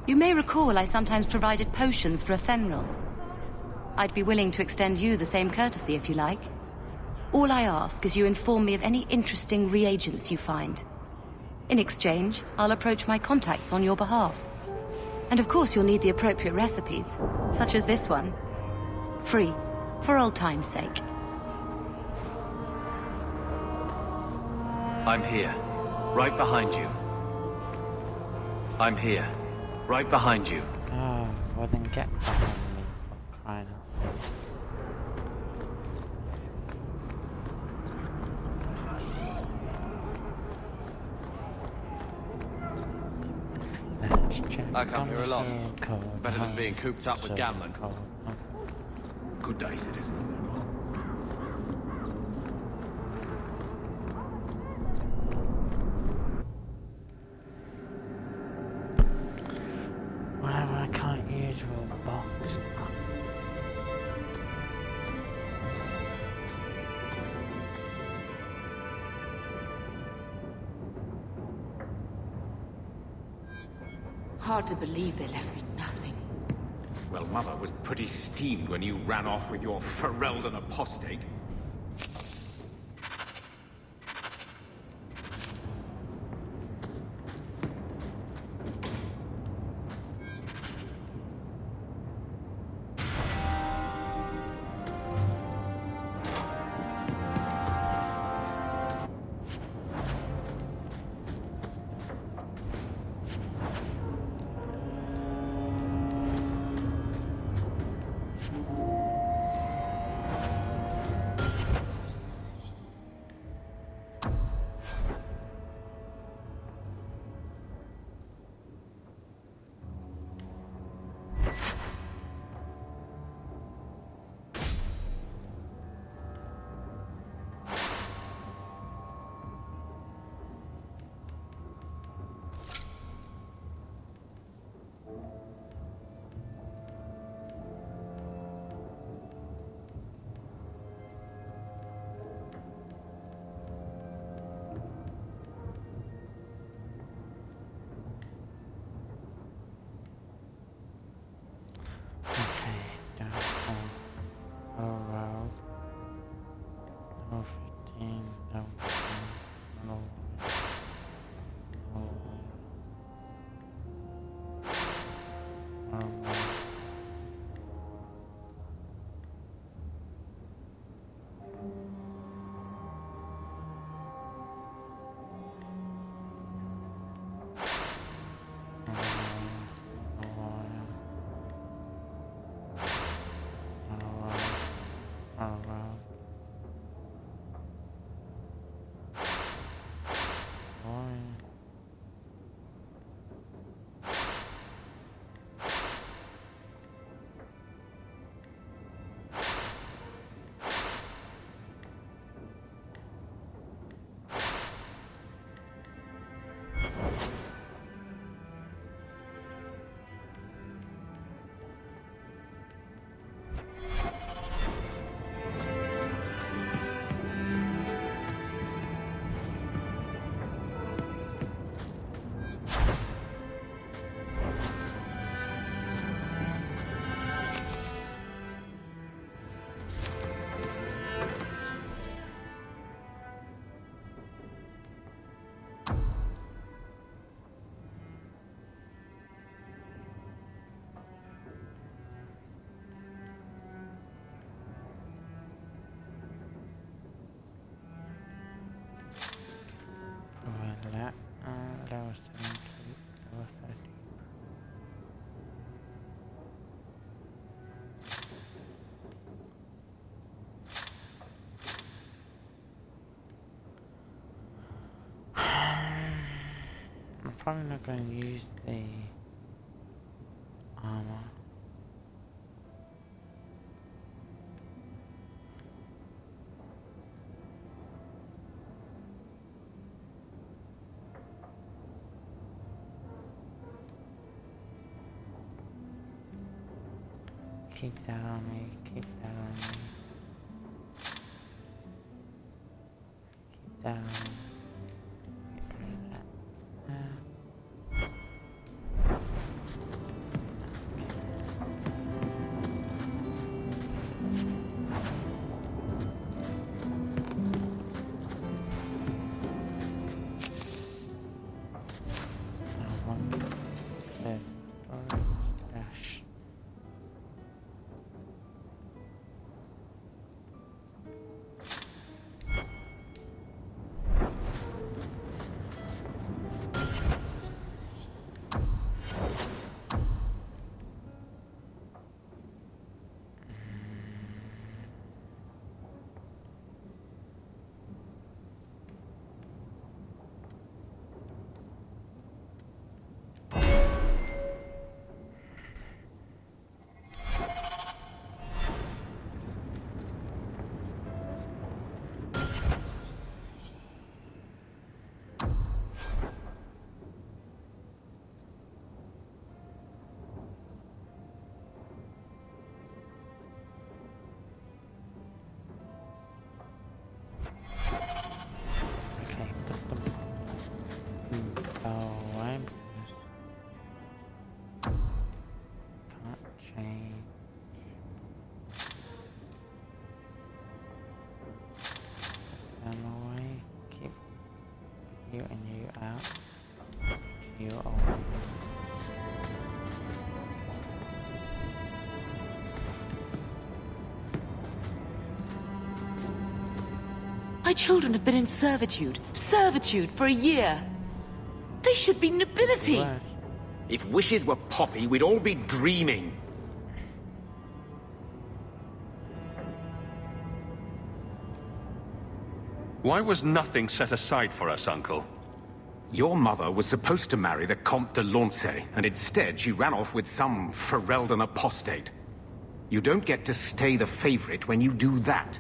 You may recall I sometimes provided potions for Athenral. I'd be willing to extend you the same courtesy if you like. All I ask is you inform me of any interesting reagents you find. In exchange, I'll approach my contacts on your behalf. And of course you'll need the appropriate recipes, such as this one. Free, for old time's sake. I'm here, right behind you. I'm here, right behind you. Oh, well then get behind me, for crying out. I come here a lot. Better than being cooped up with gambling. Good day, citizen. Whatever, I can't use your box. Hard to believe they left me nothing. Well, Mother was pretty steamed when you ran off with your Ferelden apostate. probably not going to use the armor. Keep that on me, keep that on me. Keep that on me. Get rid of that. You and you out. You away. My children have been in servitude for a year. They should be nobility. If wishes were poppy, we'd all be dreaming. Why was nothing set aside for us, Uncle? Your mother was supposed to marry the Comte de Launcey, and instead she ran off with some Ferelden apostate. You don't get to stay the favorite when you do that.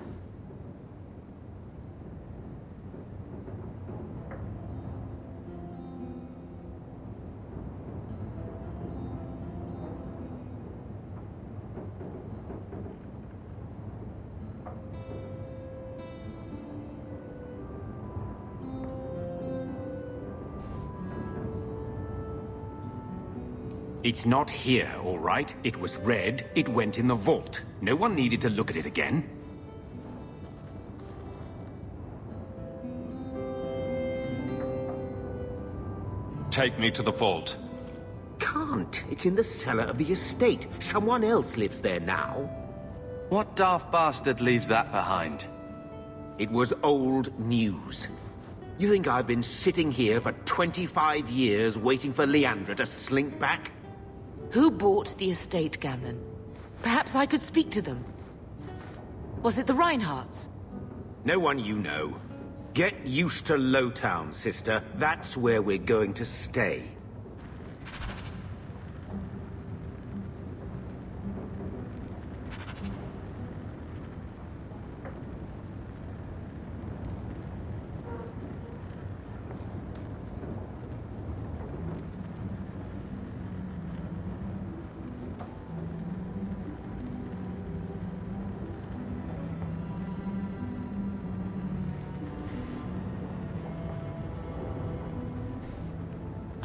It's not here, all right? It was read, it went in the vault. No one needed to look at it again. Take me to the vault. Can't. It's in the cellar of the estate. Someone else lives there now. What daft bastard leaves that behind? It was old news. You think I've been sitting here for 25 years waiting for Leandra to slink back? Who bought the estate, Gamlen? Perhaps I could speak to them. Was it the Reinhardts? No one you know. Get used to Lowtown, sister. That's where we're going to stay.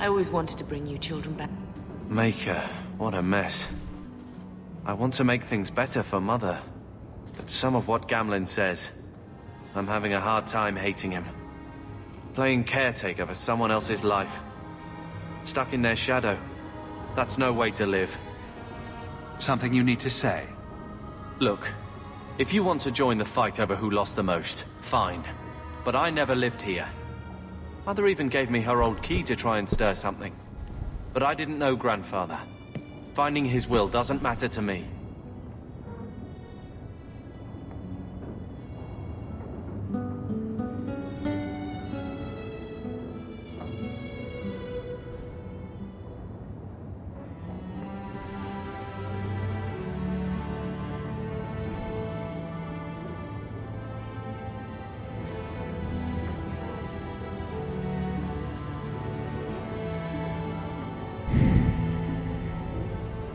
I always wanted to bring you children back. Maker, what a mess. I want to make things better for Mother. But some of what Gamlen says, I'm having a hard time hating him. Playing caretaker for someone else's life. Stuck in their shadow. That's no way to live. Something you need to say? Look, if you want to join the fight over who lost the most, fine. But I never lived here. Mother even gave me her old key to try and stir something. But I didn't know Grandfather. Finding his will doesn't matter to me.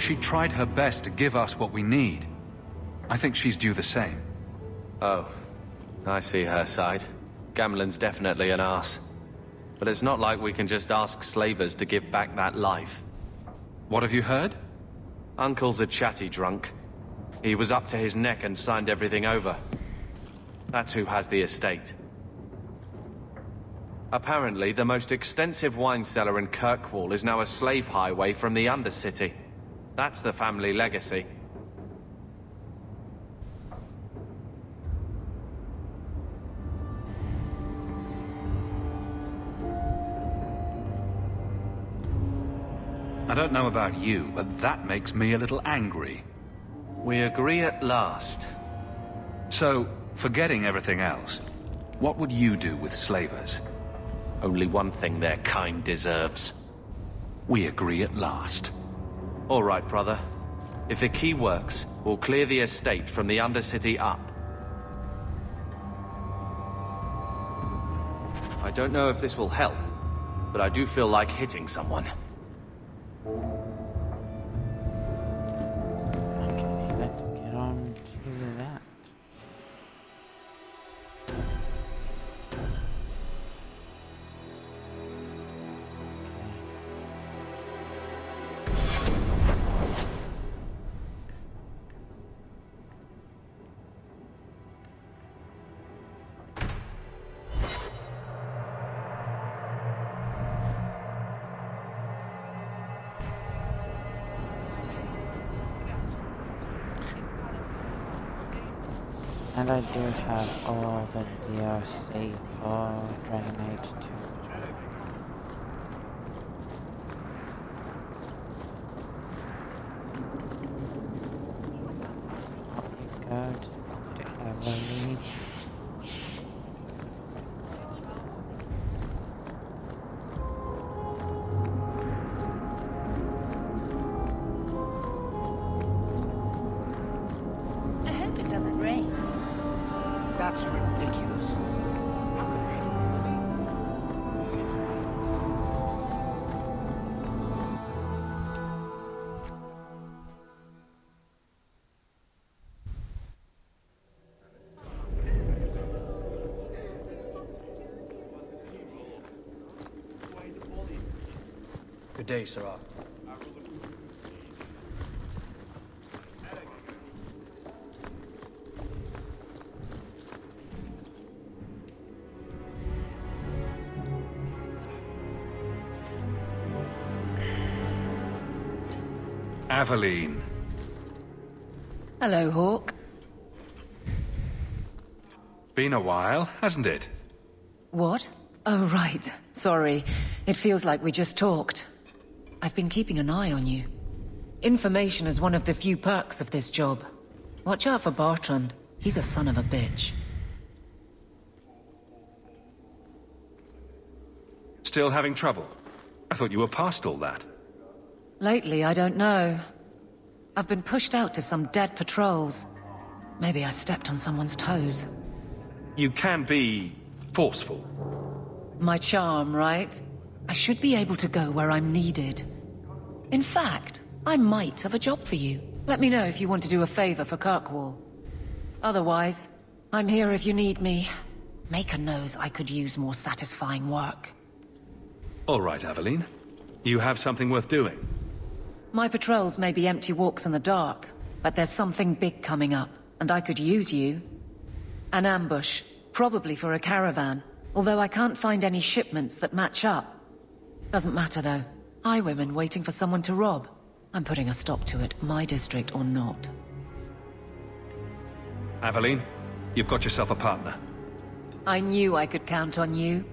She tried her best to give us what we need. I think she's due the same. Oh, I see her side. Gamlen's definitely an arse. But it's not like we can just ask slavers to give back that life. What have you heard? Uncle's a chatty drunk. He was up to his neck and signed everything over. That's who has the estate. Apparently, the most extensive wine cellar in Kirkwall is now a slave highway from the Undercity. That's the family legacy. I don't know about you, but that makes me a little angry. We agree at last. So, forgetting everything else, what would you do with slavers? Only one thing their kind deserves. We agree at last. All right, brother. If the key works, we'll clear the estate from the Undercity up. I don't know if this will help, but I do feel like hitting someone. Okay, let's get on to that. And I do have all the DLC for Dragon Age 2. Good to Everly. I hope it doesn't rain. That's ridiculous. Good day, Sarah. Aveline. Hello, Hawk. Been a while, hasn't it? What? Oh, right. Sorry. It feels like we just talked. I've been keeping an eye on you. Information is one of the few perks of this job. Watch out for Bartrand. He's a son of a bitch. Still having trouble? I thought you were past all that. Lately, I don't know. I've been pushed out to some dead patrols. Maybe I stepped on someone's toes. You can be forceful. My charm, right? I should be able to go where I'm needed. In fact, I might have a job for you. Let me know if you want to do a favor for Kirkwall. Otherwise, I'm here if you need me. Maker knows I could use more satisfying work. All right, Aveline. You have something worth doing. My patrols may be empty walks in the dark, but there's something big coming up, and I could use you. An ambush, probably for a caravan, although I can't find any shipments that match up. Doesn't matter though. Highwaymen waiting for someone to rob. I'm putting a stop to it, my district or not. Aveline, you've got yourself a partner. I knew I could count on you.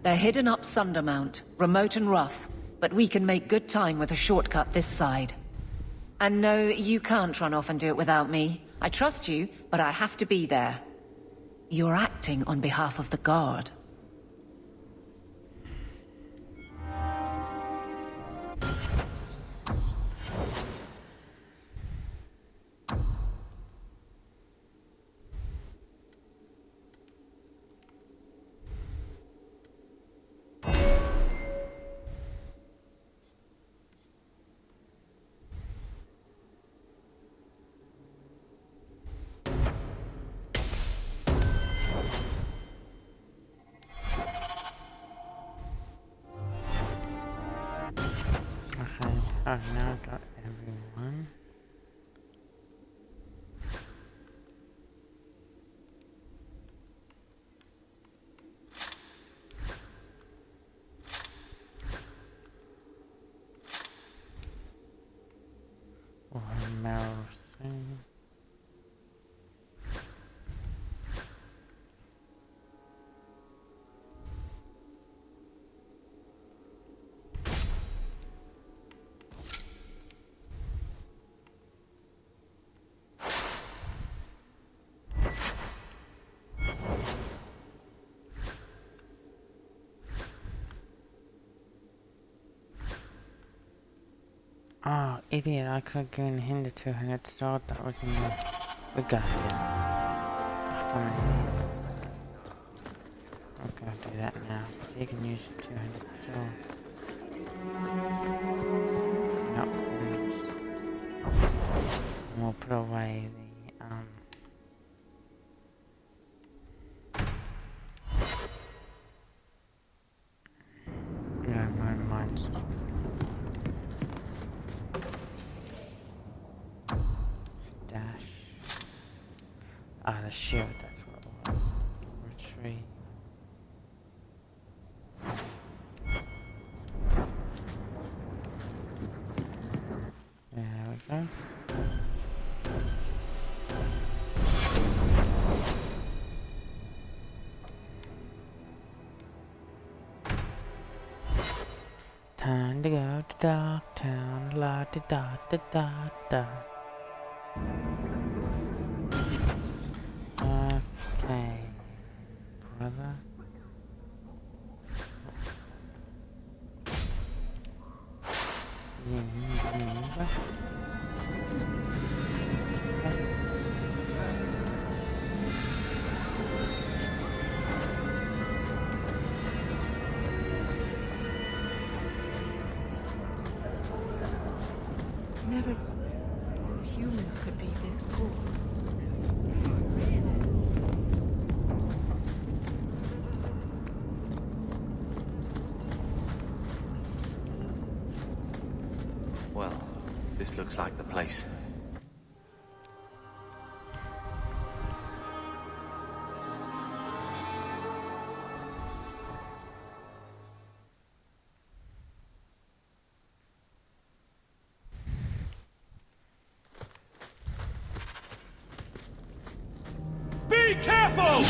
They're hidden up Sundermount, remote and rough, but we can make good time with a shortcut this side. And no, you can't run off and do it without me. I trust you, but I have to be there. You're acting on behalf of the Guard. Oh, now I got everyone. We'll have Meryl soon. Oh, idiot, I could have given him the 200 sword, that was enough. We got it. I'm an idiot. I'm gonna do that now. You can use the 200 sword. Nope. And we'll put away the, no, mine's dash. Ah, the shield, that's what it was. Retreat. There we go. Time to go to Darktown, la da da da da da. Okay, brother. Never knew humans could be this poor. Well, this looks like the place. Be careful!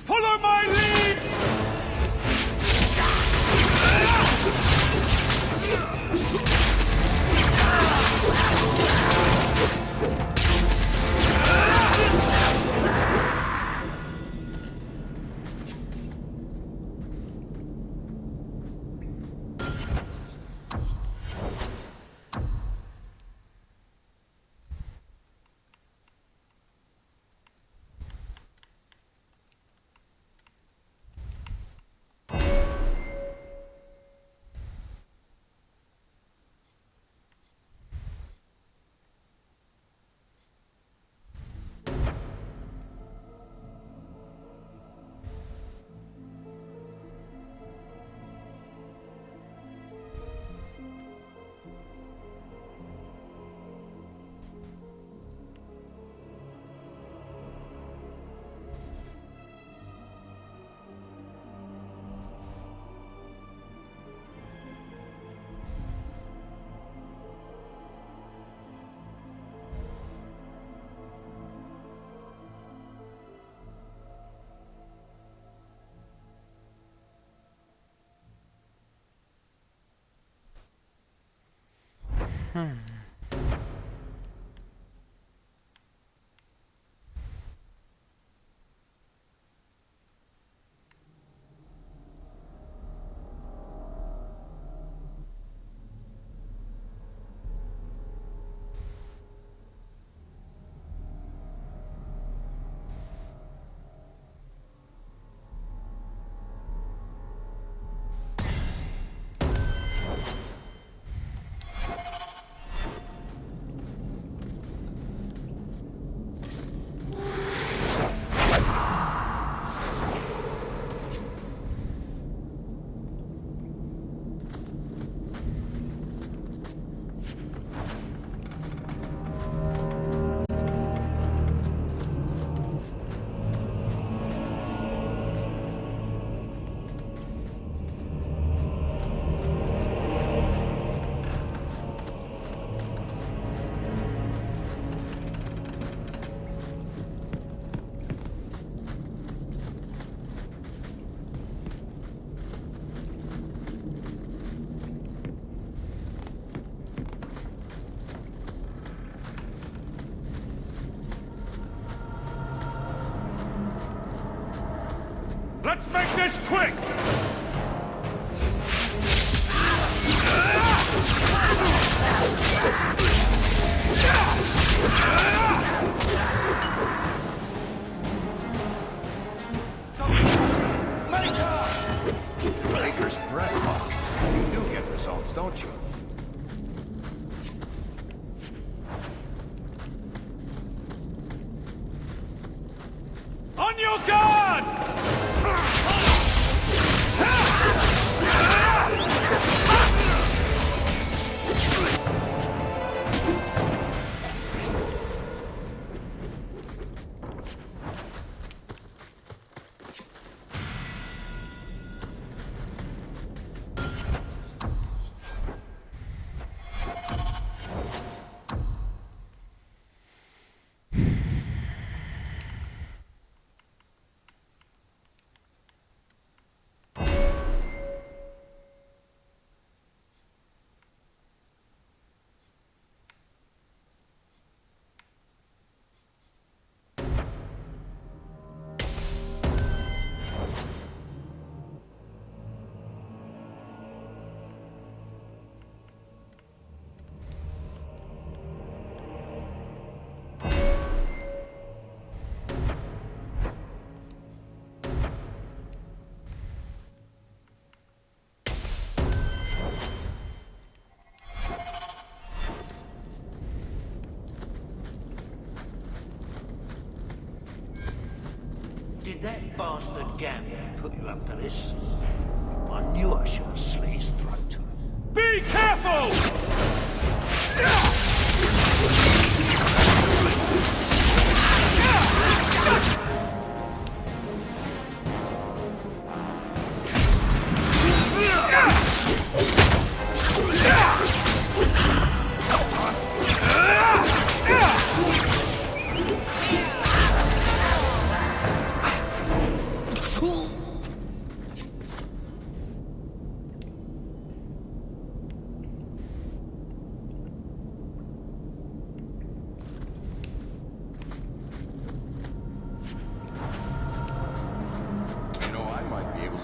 Follow my lead! Let's make this quick! Maker's breath, Hawk. You do get results, don't you? On your guard! Did that bastard Gambit put you up to this? I knew I should have slit his throat. Be careful!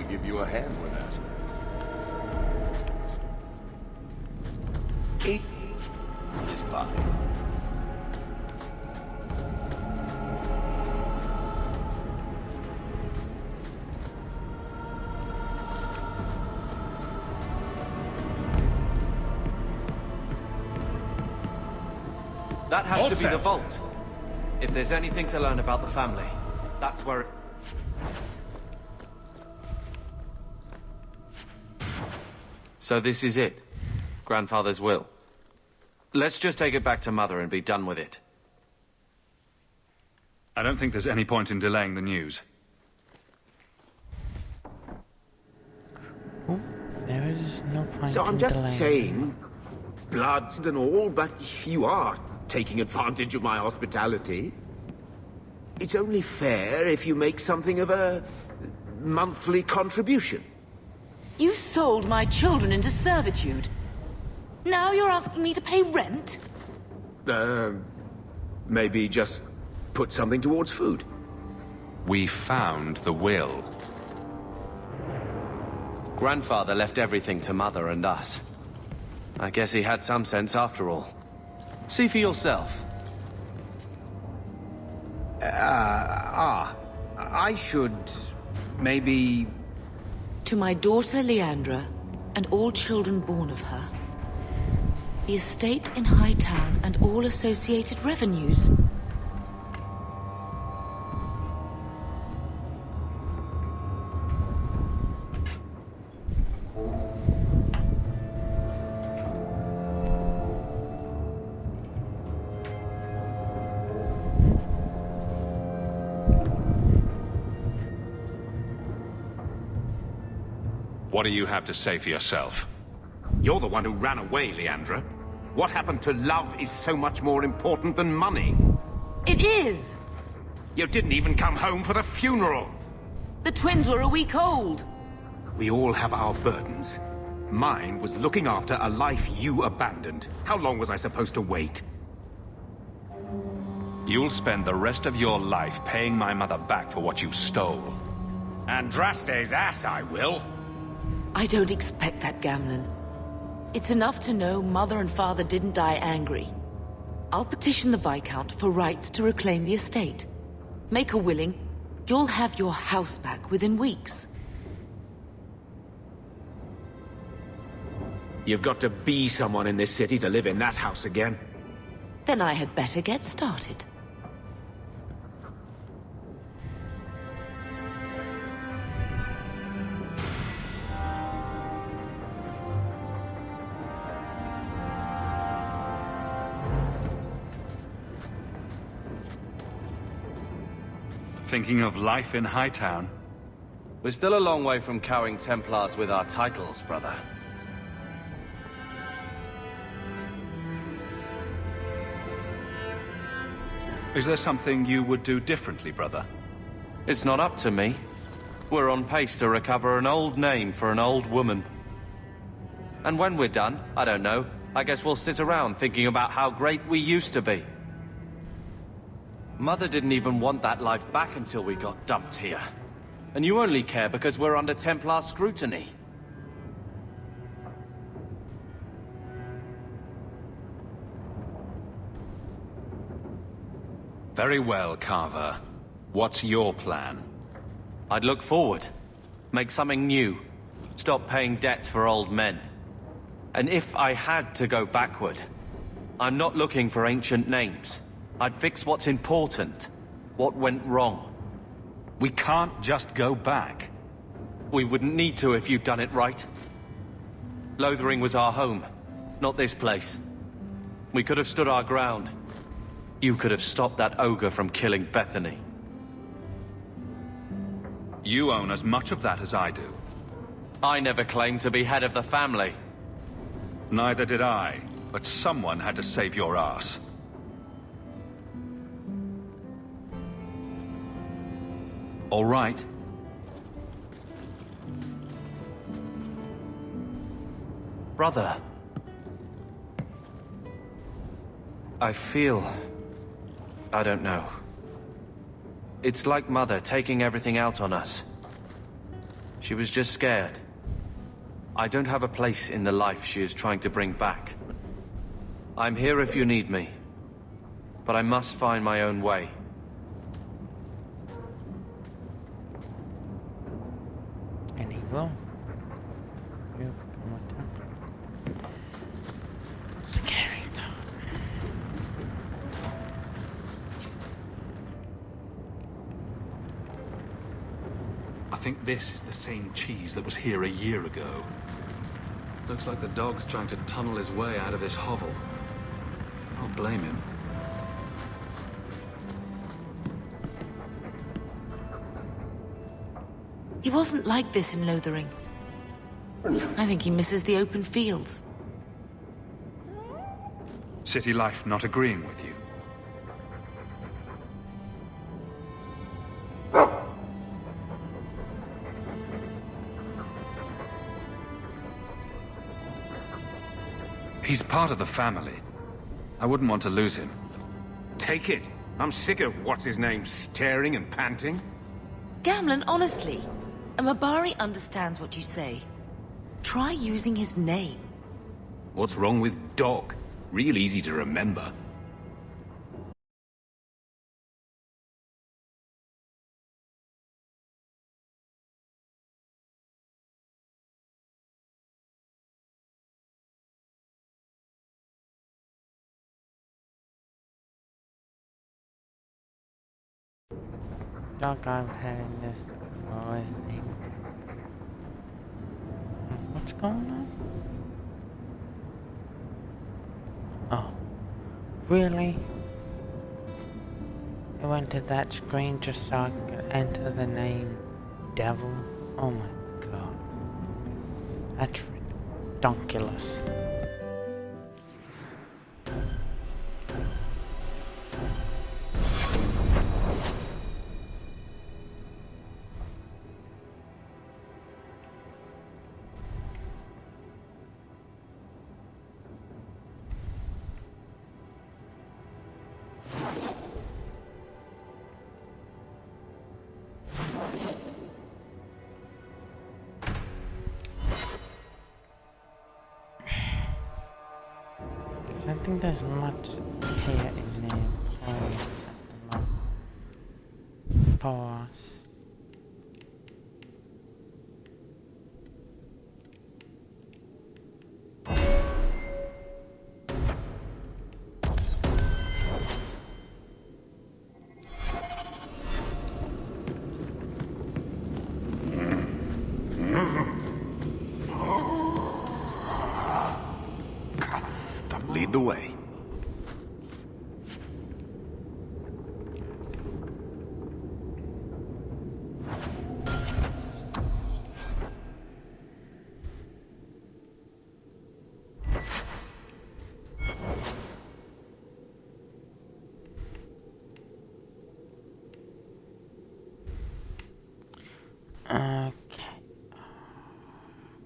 Give you a hand with that. Eat this pie. That has All to be set. the vault. If there's anything to learn about the family, that's where it... So this is it? Grandfather's will? Let's just take it back to Mother and be done with it. I don't think there's any point in delaying the news. There is no point So I'm in just delaying. saying, bloods and all, but you are taking advantage of my hospitality. It's only fair if you make something of a monthly contribution. You sold my children into servitude. Now you're asking me to pay rent? Maybe just put something towards food. We found the will. Grandfather left everything to Mother and us. I guess he had some sense after all. See for yourself. I should... maybe... To my daughter Leandra, and all children born of her. The estate in Hightown and all associated revenues. What do you have to say for yourself? You're the one who ran away, Leandra. What happened to love is so much more important than money. It is! You didn't even come home for the funeral. The twins were a week old. We all have our burdens. Mine was looking after a life you abandoned. How long was I supposed to wait? You'll spend the rest of your life paying my mother back for what you stole. Andraste's ass, I will. I don't expect that, Gamlen. It's enough to know Mother and Father didn't die angry. I'll petition the Viscount for rights to reclaim the estate. Make a willing, you'll have your house back within weeks. You've got to be someone in this city to live in that house again. Then I had better get started. Thinking of life in Hightown? We're still a long way from cowing Templars with our titles, brother. Is there something you would do differently, brother? It's not up to me. We're on pace to recover an old name for an old woman. And when we're done, I don't know, I guess we'll sit around thinking about how great we used to be. Mother didn't even want that life back until we got dumped here. And you only care because we're under Templar scrutiny. Very well, Carver. What's your plan? I'd look forward. Make something new. Stop paying debts for old men. And if I had to go backward, I'm not looking for ancient names. I'd fix what's important. What went wrong. We can't just go back. We wouldn't need to if you'd done it right. Lothering was our home, not this place. We could have stood our ground. You could have stopped that ogre from killing Bethany. You own as much of that as I do. I never claimed to be head of the family. Neither did I, but someone had to save your ass. All right. Brother. I feel... I don't know. It's like Mother taking everything out on us. She was just scared. I don't have a place in the life she is trying to bring back. I'm here if you need me. But I must find my own way. And he will. You become a Templar. Scary though. I think this is the same cheese that was here a year ago. Looks like the dog's trying to tunnel his way out of this hovel. I'll blame him. He wasn't like this in Lothering. I think he misses the open fields. City life not agreeing with you. He's part of the family. I wouldn't want to lose him. Take it. I'm sick of what's-his-name staring and panting. Gamlen, honestly, a Mabari understands what you say. Try using his name. What's wrong with dog? Real easy to remember. Dog I've had in this before, isn't he? What's going on? Oh. Really? I went to that screen just so I could enter the name Devil? Oh my god. That's ridiculous. think there's much here in the employee at the moment for us. Lead the way. Okay.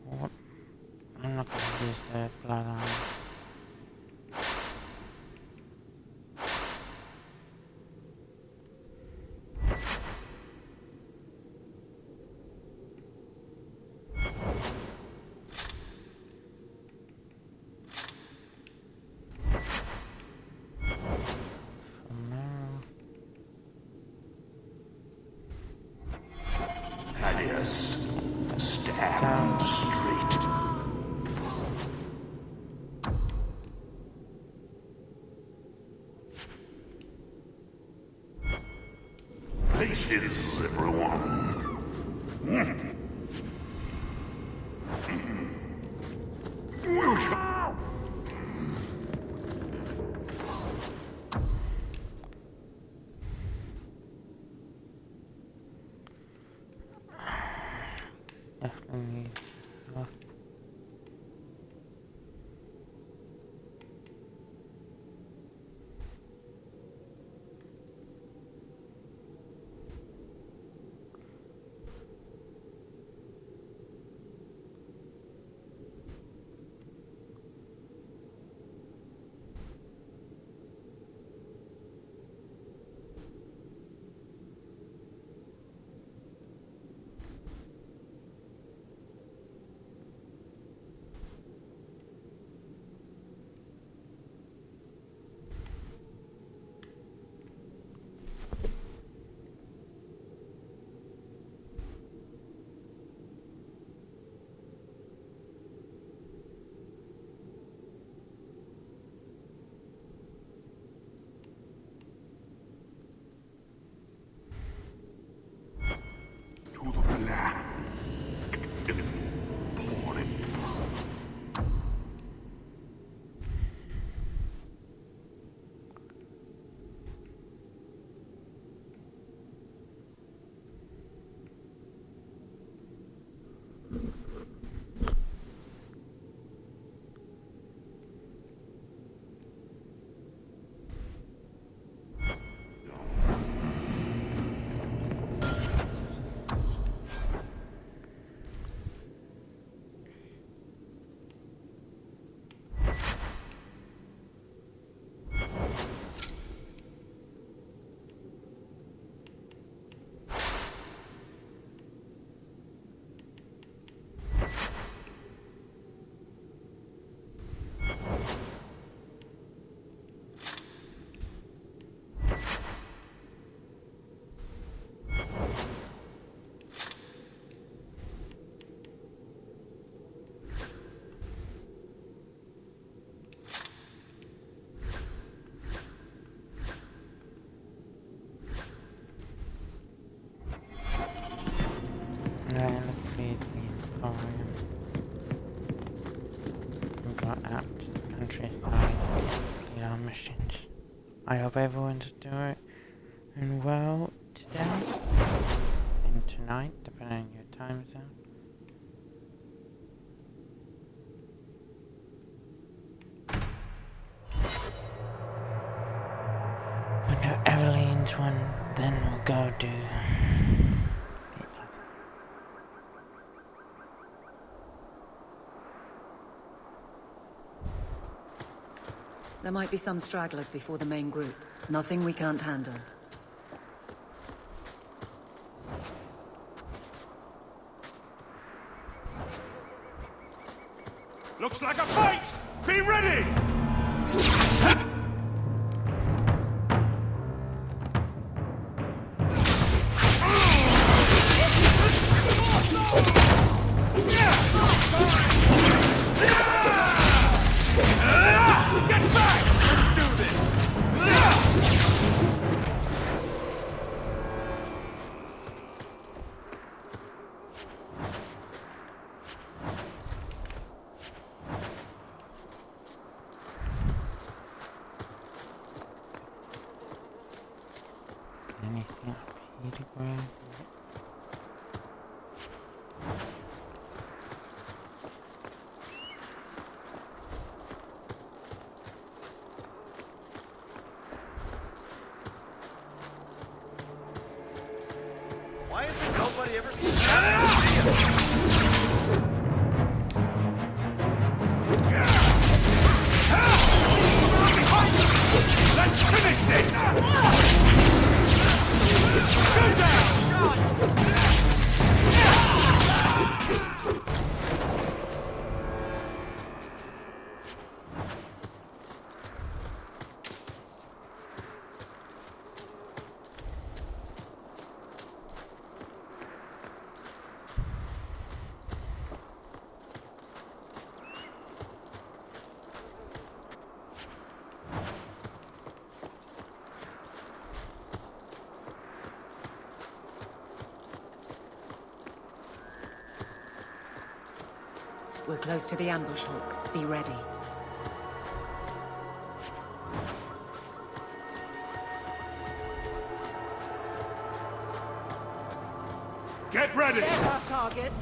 What? I'm not gonna use the blood on. Alias, stand straight. Places, everyone. Definitely. To the black. Pour it. Right, let's leave the emporium. We got out to the countryside, complete our missions. I hope everyone's doing well today and tonight, depending on your time zone. We'll do Evelyn's one, then we'll go do the other. There might be some stragglers before the main group. Nothing we can't handle. Looks like a fight! Be ready! anything up here to grab? Why isn't nobody ever... Let's finish this! Go down! We're close to the ambush, Hawk. Be ready. Get ready! There's our targets.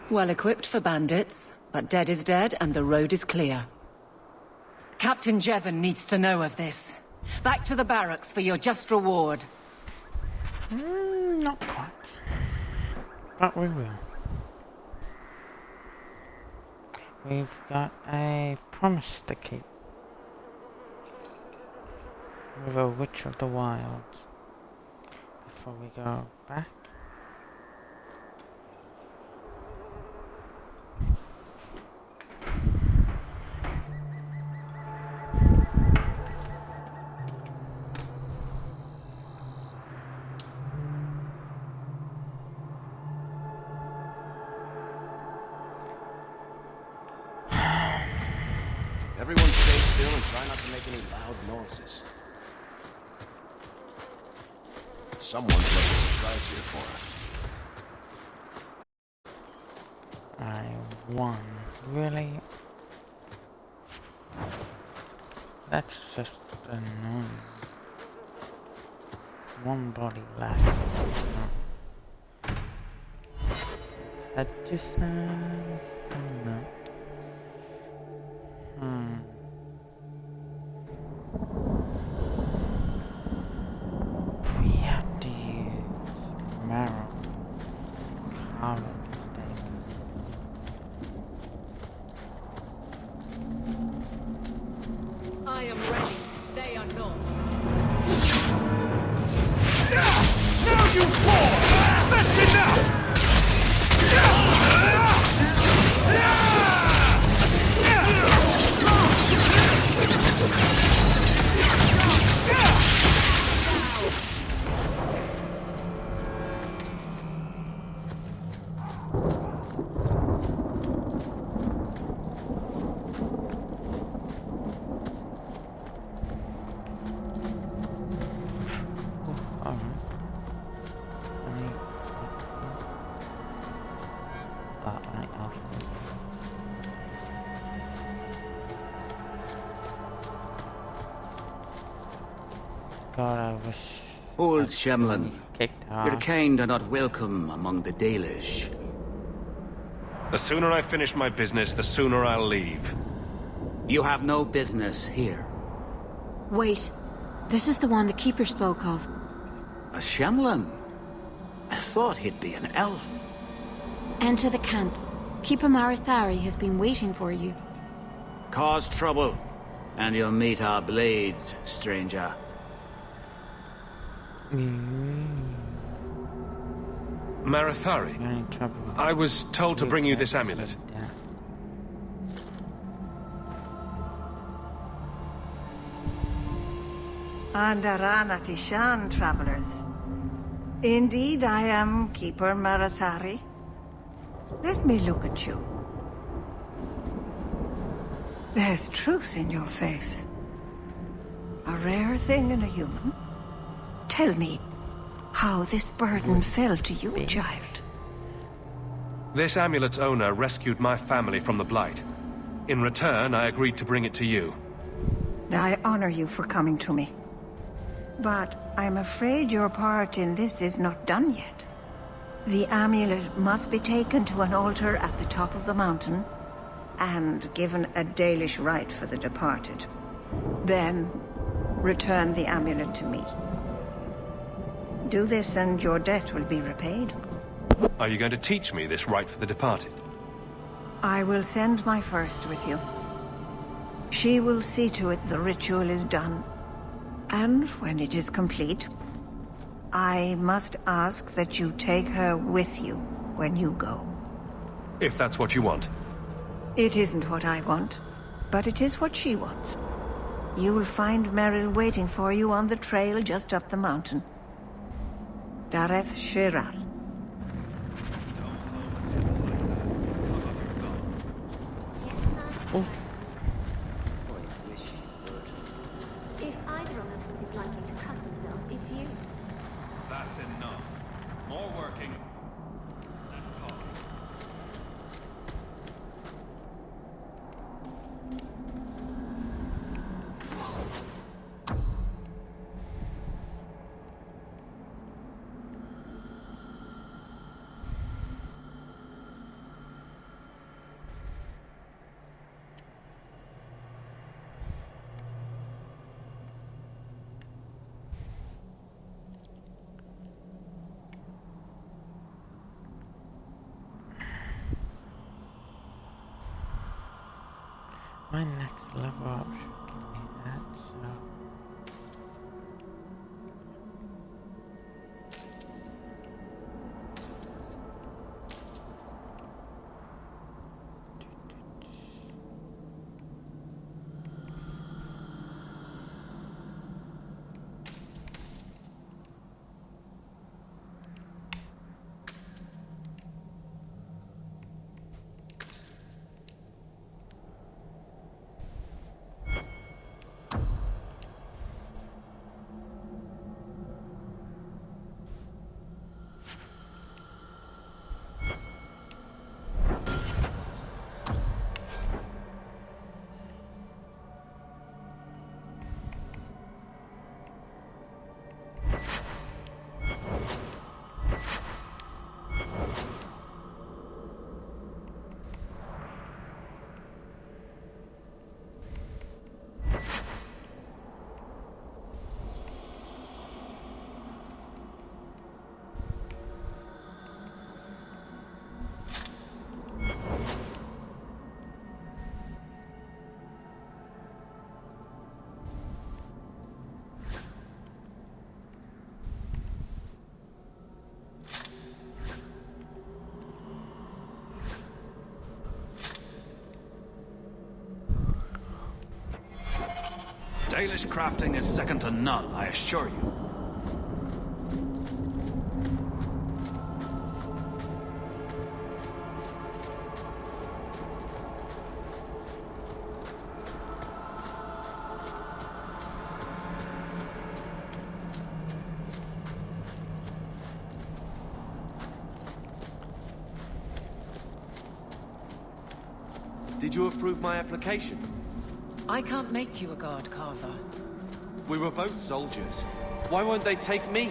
Well equipped for bandits, but dead is dead and the road is clear. Captain Jevon needs to know of this. Back to the barracks for your just reward. Not quite. But we will. We've got a promise to keep. With a Witch of the Wilds. Before we go back. Everyone stay still and try not to make any loud noises. Someone's left a surprise here for us. I won. Really? That's just annoying. One body left. Is that just not? We have to use marrow. I am ready. They are not. Now you fall! That's enough! God, I wish. Old Shemlin, Your your kind are not welcome among the Dalish. The sooner I finish my business, the sooner I'll leave. You have no business here. Wait. This is the one the Keeper spoke of. A Shemlin? I thought he'd be an elf. Enter the camp. Keeper Marithari has been waiting for you. Cause trouble, and you'll meet our blades, stranger. Marithari, I was told to bring you this amulet. Andaranatishan, travelers. Indeed, I am Keeper Marathari. Let me look at you. There's truth in your face. A rare thing in a human. Tell me how this burden fell to you, child. This amulet's owner rescued my family from the Blight. In return, I agreed to bring it to you. I honor you for coming to me. But I'm afraid your part in this is not done yet. The amulet must be taken to an altar at the top of the mountain and given a Dalish rite for the departed. Then, return the amulet to me. Do this and your debt will be repaid. Are you going to teach me this rite for the departed? I will send my first with you. She will see to it the ritual is done. And when it is complete, I must ask that you take her with you when you go. If that's what you want. It isn't what I want, but it is what she wants. You will find Meryl waiting for you on the trail just up the mountain. Dareth Shiral. If either of us is likely to cut themselves, it's you. That's enough. More working. Let's talk. My next level up should give me that, so... Dalish crafting is second to none, I assure you. Did you approve my application? I can't make you a guard carver. We were both soldiers. Why won't they take me?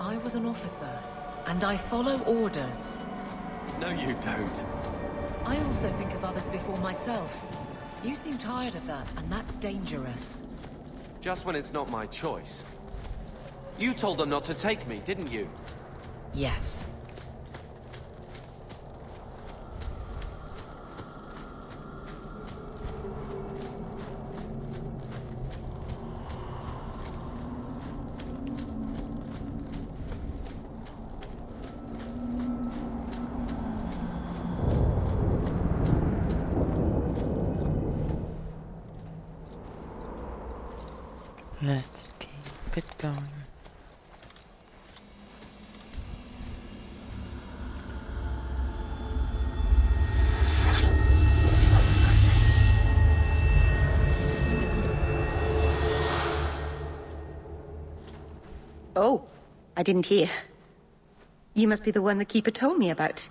I was an officer, and I follow orders. No, you don't. I also think of others before myself. You seem tired of that, and that's dangerous. Just when it's not my choice. You told them not to take me, didn't you? Yes. Let's keep it going. Oh, I didn't hear. You must be the one the Keeper told me about.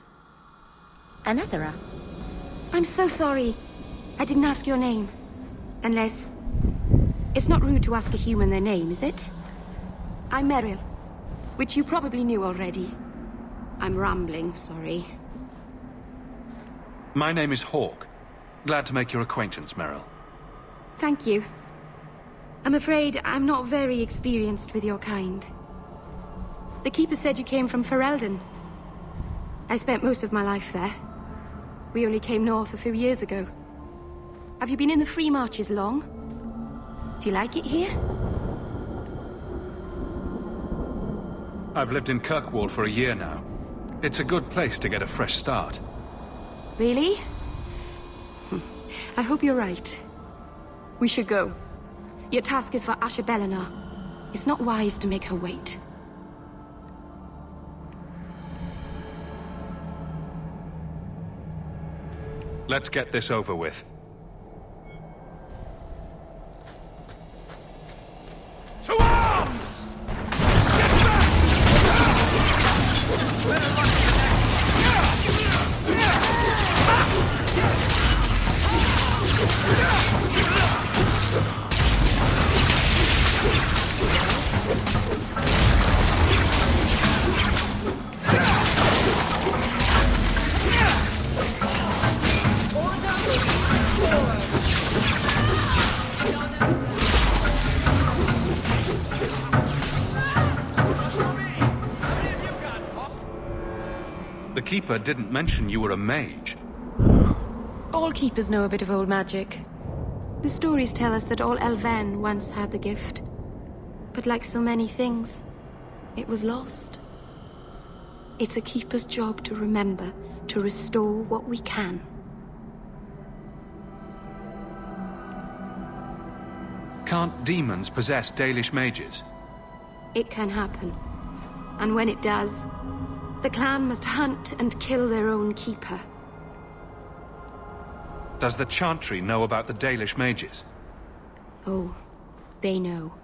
Anethera. I'm so sorry. I didn't ask your name. Unless... It's not rude to ask a human their name, is it? I'm Meryl, which you probably knew already. I'm rambling, sorry. My name is Hawk. Glad to make your acquaintance, Meryl. Thank you. I'm afraid I'm not very experienced with your kind. The Keeper said you came from Ferelden. I spent most of my life there. We only came north a few years ago. Have you been in the Free Marches long? Do you like it here? I've lived in Kirkwall for a year now. It's a good place to get a fresh start. Really? I hope you're right. We should go. Your task is for Asher Bellinar. It's not wise to make her wait. Let's get this over with. To arms! The Keeper didn't mention you were a mage. All Keepers know a bit of old magic. The stories tell us that all Elven once had the gift. But like so many things, it was lost. It's a Keeper's job to remember, to restore what we can. Can't demons possess Dalish mages? It can happen. And when it does, the clan must hunt and kill their own Keeper. Does the Chantry know about the Dalish mages? Oh, they know.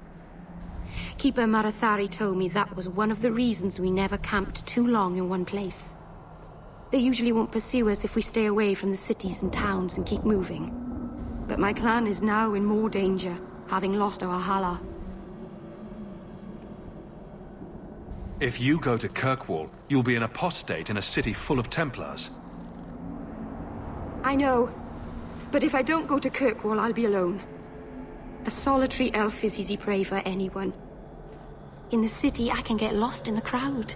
Keeper Marathari told me that was one of the reasons we never camped too long in one place. They usually won't pursue us if we stay away from the cities and towns and keep moving. But my clan is now in more danger, having lost our Hala. If you go to Kirkwall, you'll be an apostate in a city full of Templars. I know. But if I don't go to Kirkwall, I'll be alone. A solitary elf is easy prey for anyone. In the city, I can get lost in the crowd.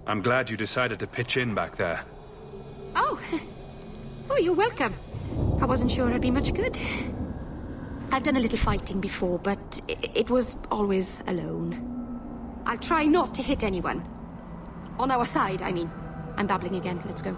I'm glad you decided to pitch in back there. Oh! Oh, you're welcome. I wasn't sure I'd be much good. I've done a little fighting before, but it was always alone. I'll try not to hit anyone. On our side, I mean. I'm babbling again. Let's go.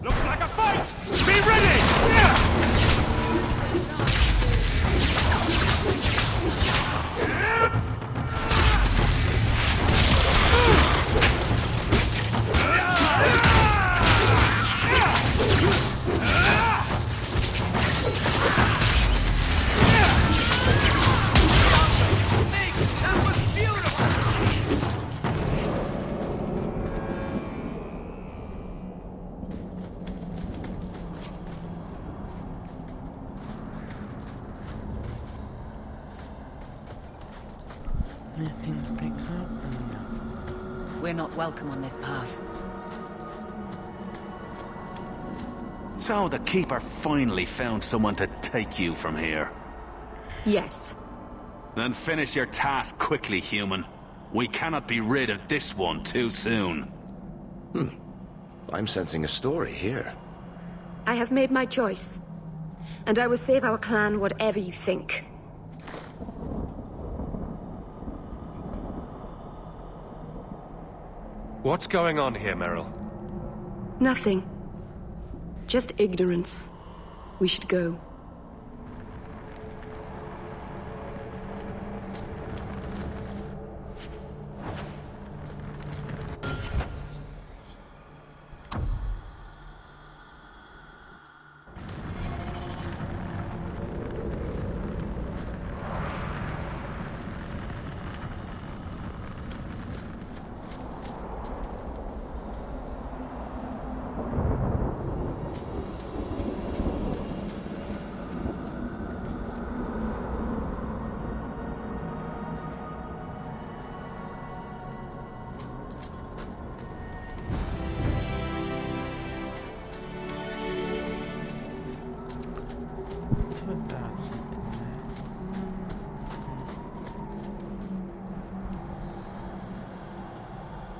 Looks like a fight! Be ready! Yeah! We're not welcome on this path. So the Keeper finally found someone to take you from here. Yes. Then finish your task quickly, human. We cannot be rid of this one too soon. I'm sensing a story here. I have made my choice. And I will save our clan whatever you think. What's going on here, Meryl? Nothing. Just ignorance. We should go.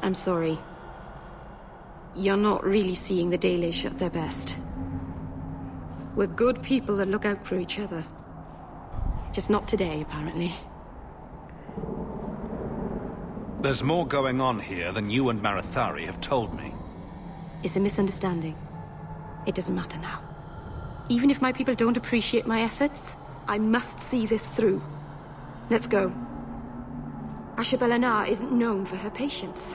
I'm sorry. You're not really seeing the Dalish at their best. We're good people that look out for each other. Just not today, apparently. There's more going on here than you and Marathari have told me. It's a misunderstanding. It doesn't matter now. Even if my people don't appreciate my efforts, I must see this through. Let's go. Ashabelana isn't known for her patience.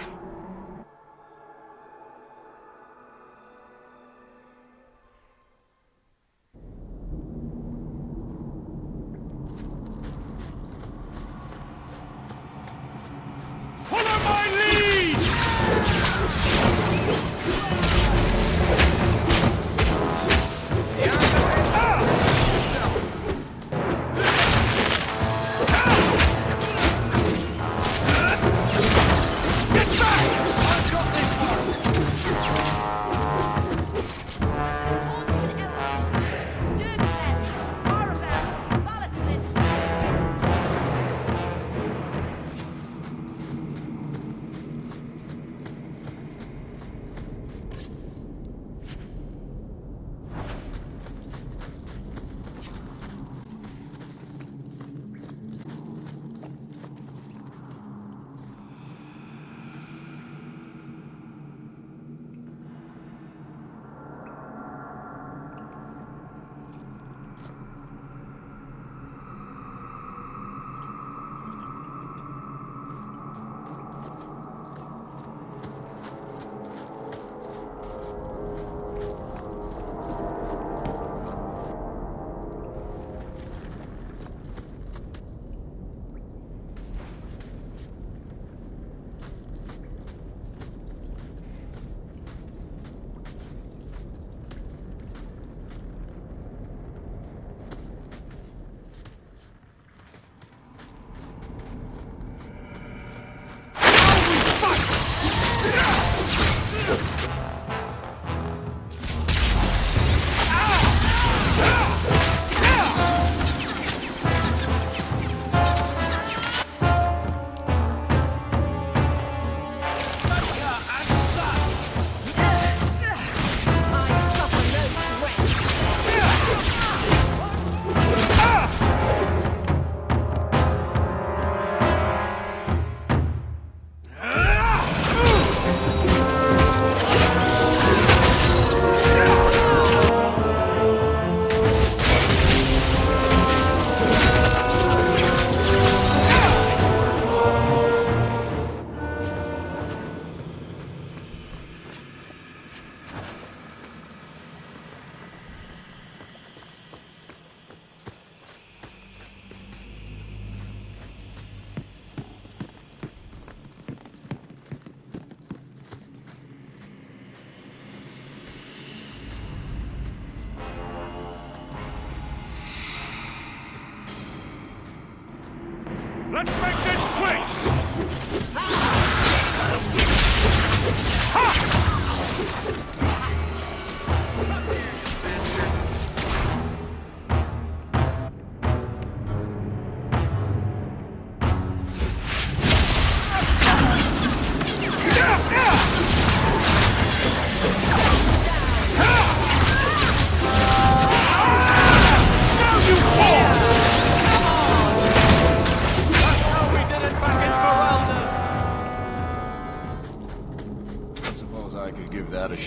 Let's make this quick!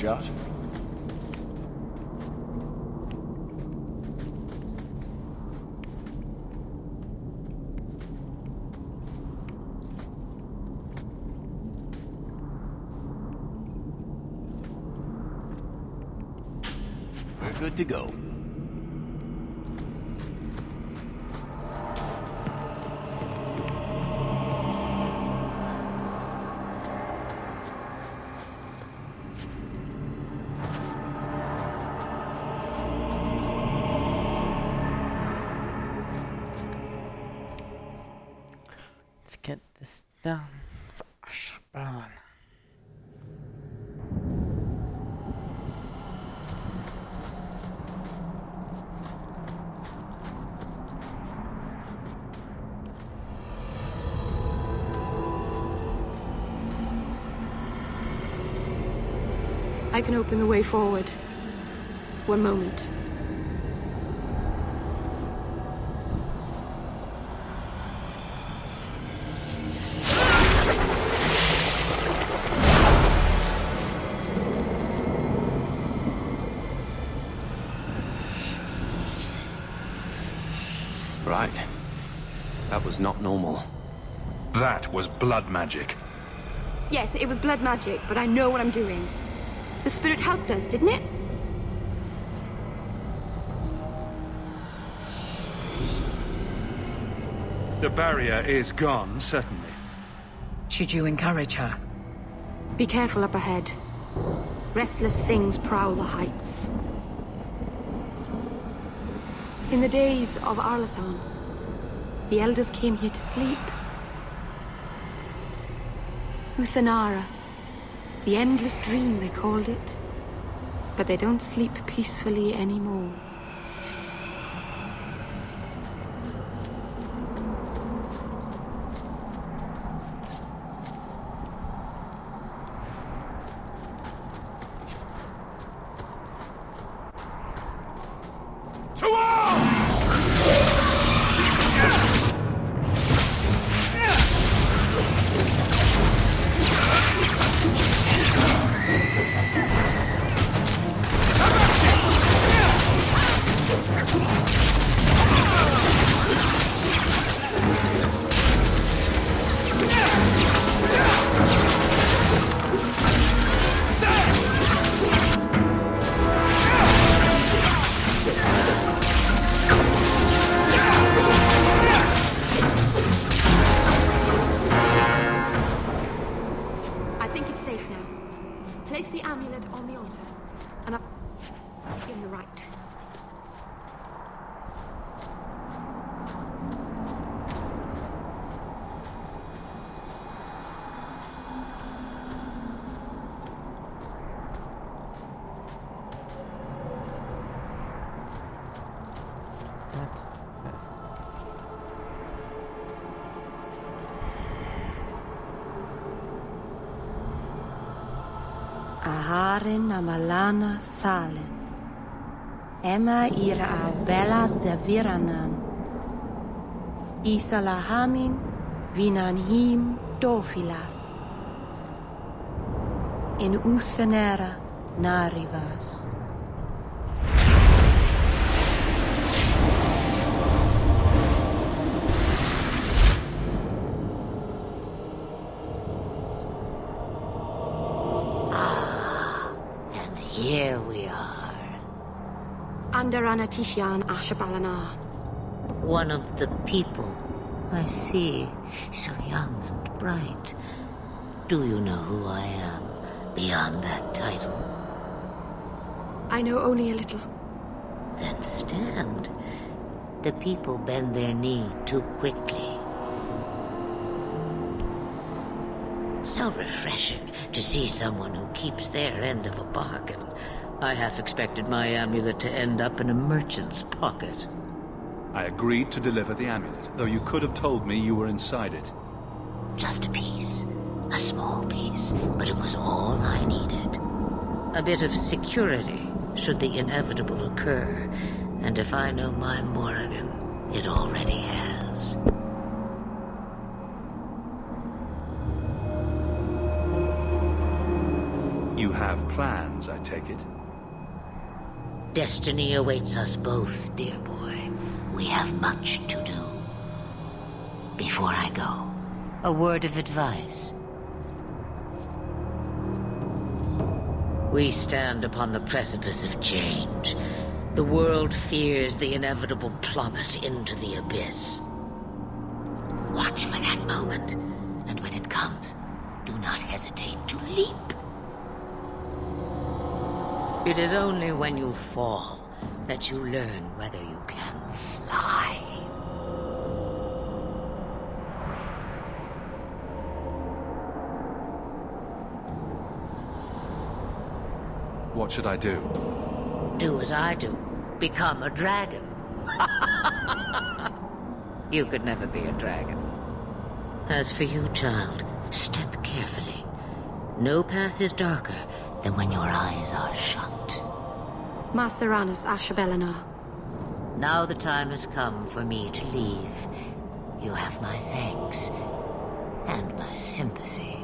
shot? We're good to go. Let's get this done. Ashballen. I can open the way forward. One moment. Right. That was not normal. That was blood magic. Yes, it was blood magic, but I know what I'm doing. The spirit helped us, didn't it? The barrier is gone, certainly. Should you encourage her? Be careful up ahead. Restless things prowl the heights. In the days of Arlathon, the elders came here to sleep. Uthanara. The endless dream, they called it. But they don't sleep peacefully anymore. Aharin amalana salen. Emma ira a bella serviranan. Isalahamin vinanhim dofilas. In Uthanera narivas. Here we are. Under Anatishan Ashabalana. One of the people. I see. So young and bright. Do you know who I am, beyond that title? I know only a little. Then stand. The people bend their knee too quickly. So refreshing to see someone who keeps their end of a bargain. I half expected my amulet to end up in a merchant's pocket. I agreed to deliver the amulet, though you could have told me you were inside it. Just a piece. A small piece, but it was all I needed. A bit of security, should the inevitable occur. And if I know my Morrigan, it already has. You have plans, I take it? Destiny awaits us both, dear boy. We have much to do. Before I go, a word of advice. We stand upon the precipice of change. The world fears the inevitable plummet into the abyss. Watch for that moment, and when it comes, do not hesitate to leap. It is only when you fall that you learn whether you can fly. What should I do? Do as I do. Become a dragon. You could never be a dragon. As for you, child, step carefully. No path is darker than when your eyes are shut. Maceranus Ashabelina. Now the time has come for me to leave. You have my thanks and my sympathy.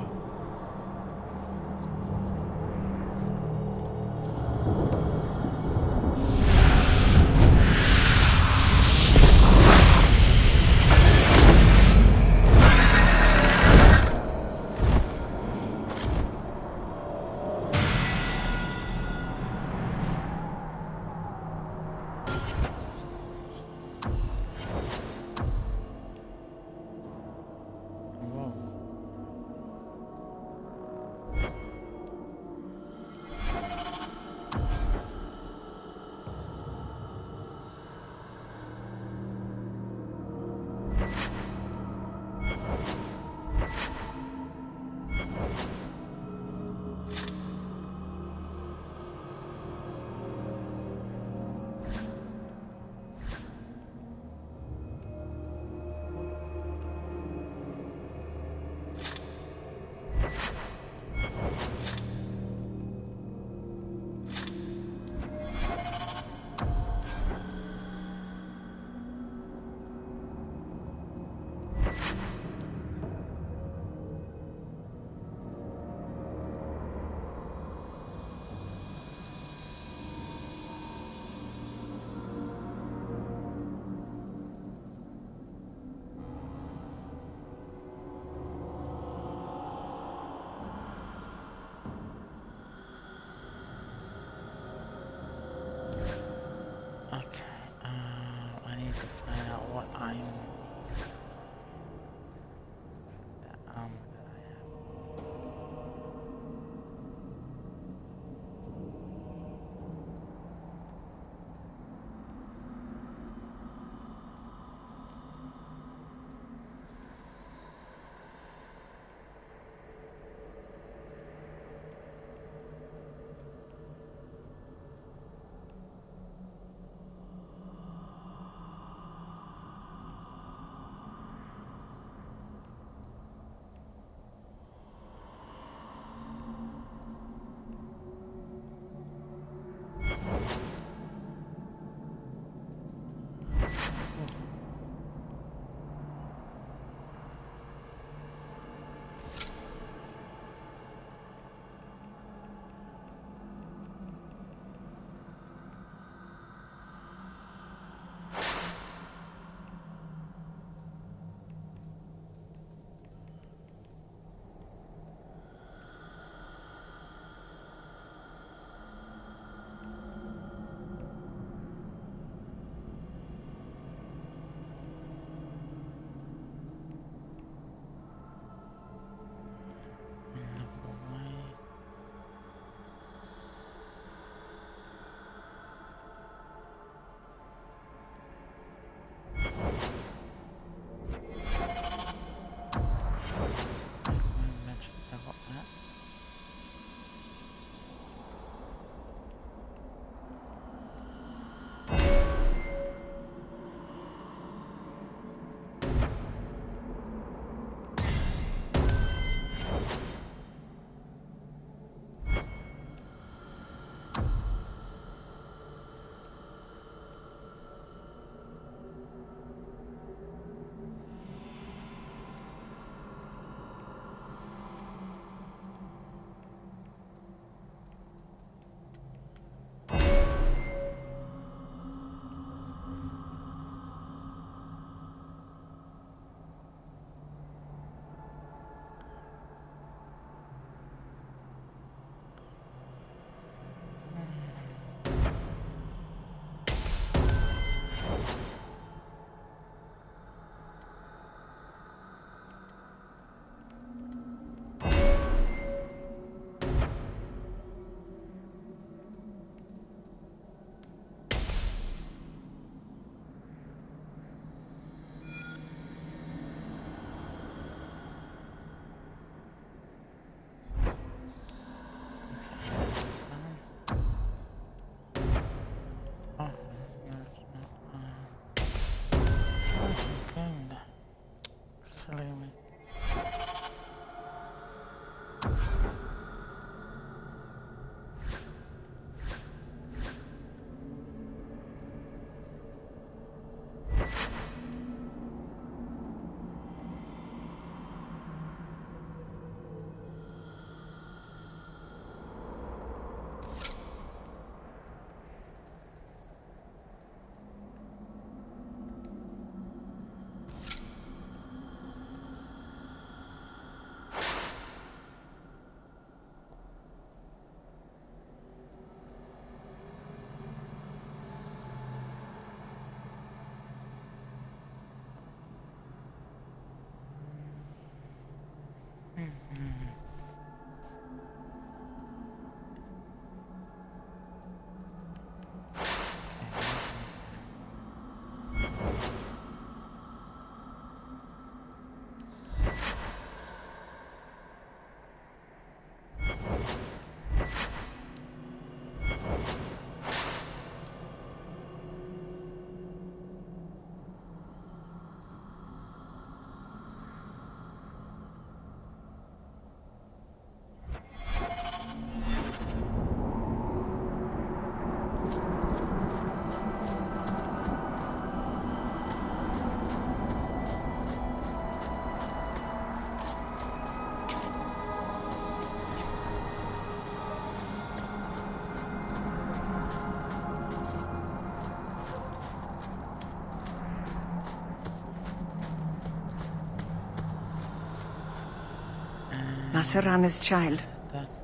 Nasarana's child,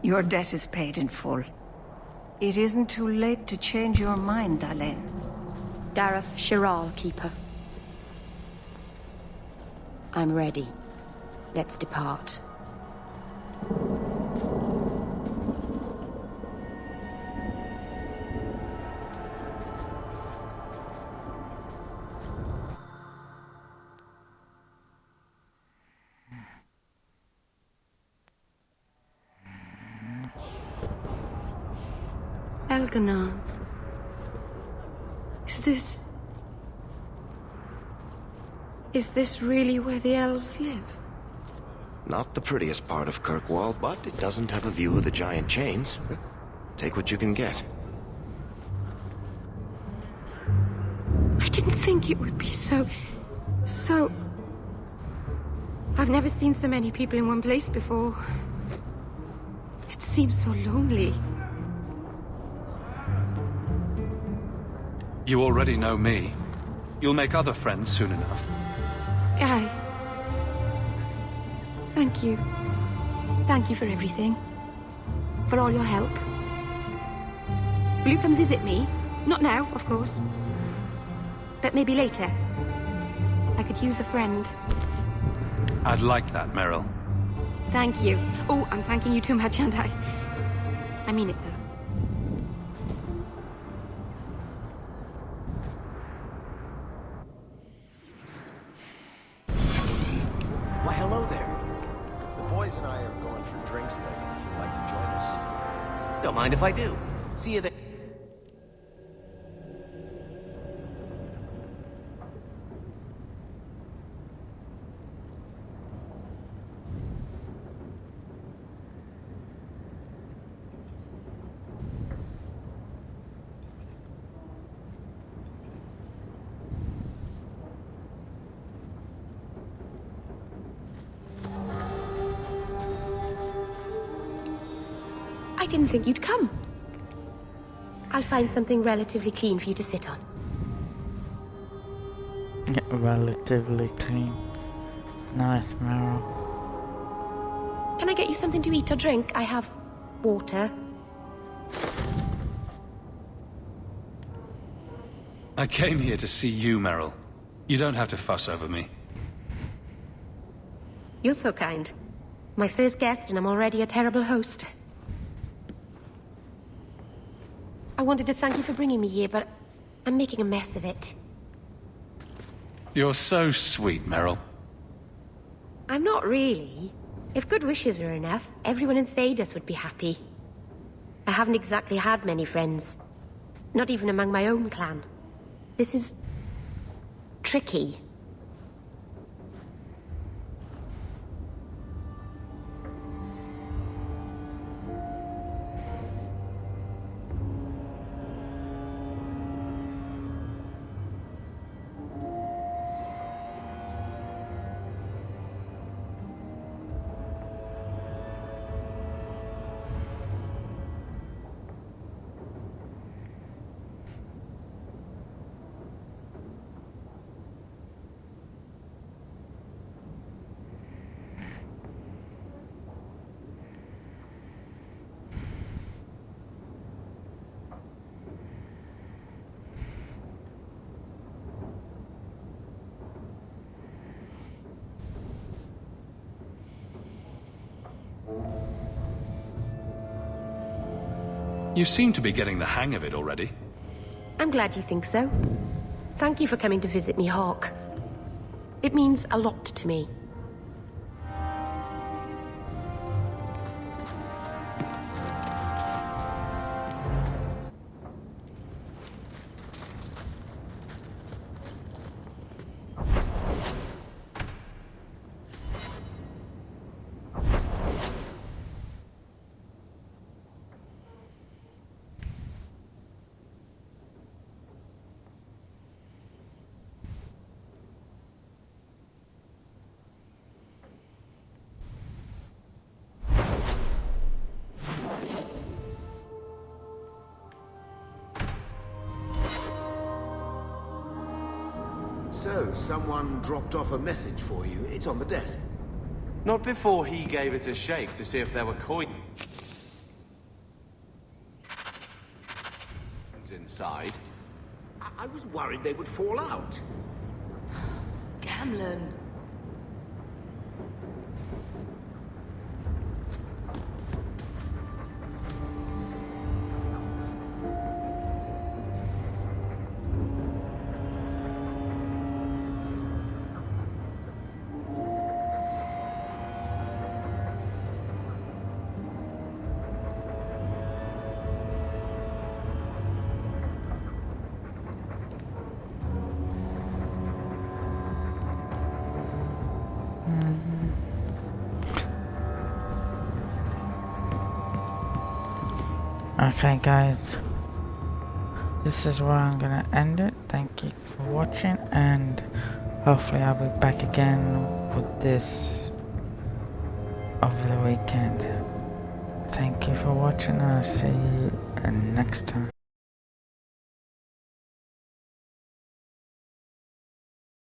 your debt is paid in full. It isn't too late to change your mind, Dalen. Dareth Shiral, Keeper. I'm ready. Let's depart. Elganon. Is this really where the elves live? Not the prettiest part of Kirkwall, but it doesn't have a view of the giant chains. Take what you can get. I didn't think it would be so... I've never seen so many people in one place before. It seems so lonely. You already know me. You'll make other friends soon enough. Guy. Thank you. Thank you for everything. For all your help. Will you come visit me? Not now, of course. But maybe later. I could use a friend. I'd like that, Meryl. Thank you. Oh, I'm thanking you too much, aren't I? I mean it, though. Why, hello there. The boys and I are going for drinks later, if you'd like to join us. Don't mind if I do. See you there. I didn't think you'd come. I'll find something relatively clean for you to sit on. Relatively clean. Nice, Meryl. Can I get you something to eat or drink? I have water. I came here to see you, Meryl. You don't have to fuss over me. You're so kind. My first guest, and I'm already a terrible host. I wanted to thank you for bringing me here, but I'm making a mess of it. You're so sweet, Meryl. I'm not really. If good wishes were enough, everyone in Thedas would be happy. I haven't exactly had many friends. Not even among my own clan. This is... tricky. You seem to be getting the hang of it already. I'm glad you think so. Thank you for coming to visit me, Hawk. It means a lot to me. So, someone dropped off a message for you. It's on the desk. Not before he gave it a shake to see if there were coins inside. I was worried they would fall out. Gamlen. Okay guys, this is where I'm gonna end it. Thank you for watching, and hopefully I'll be back again with this over the weekend. Thank you for watching, and I'll see you next time.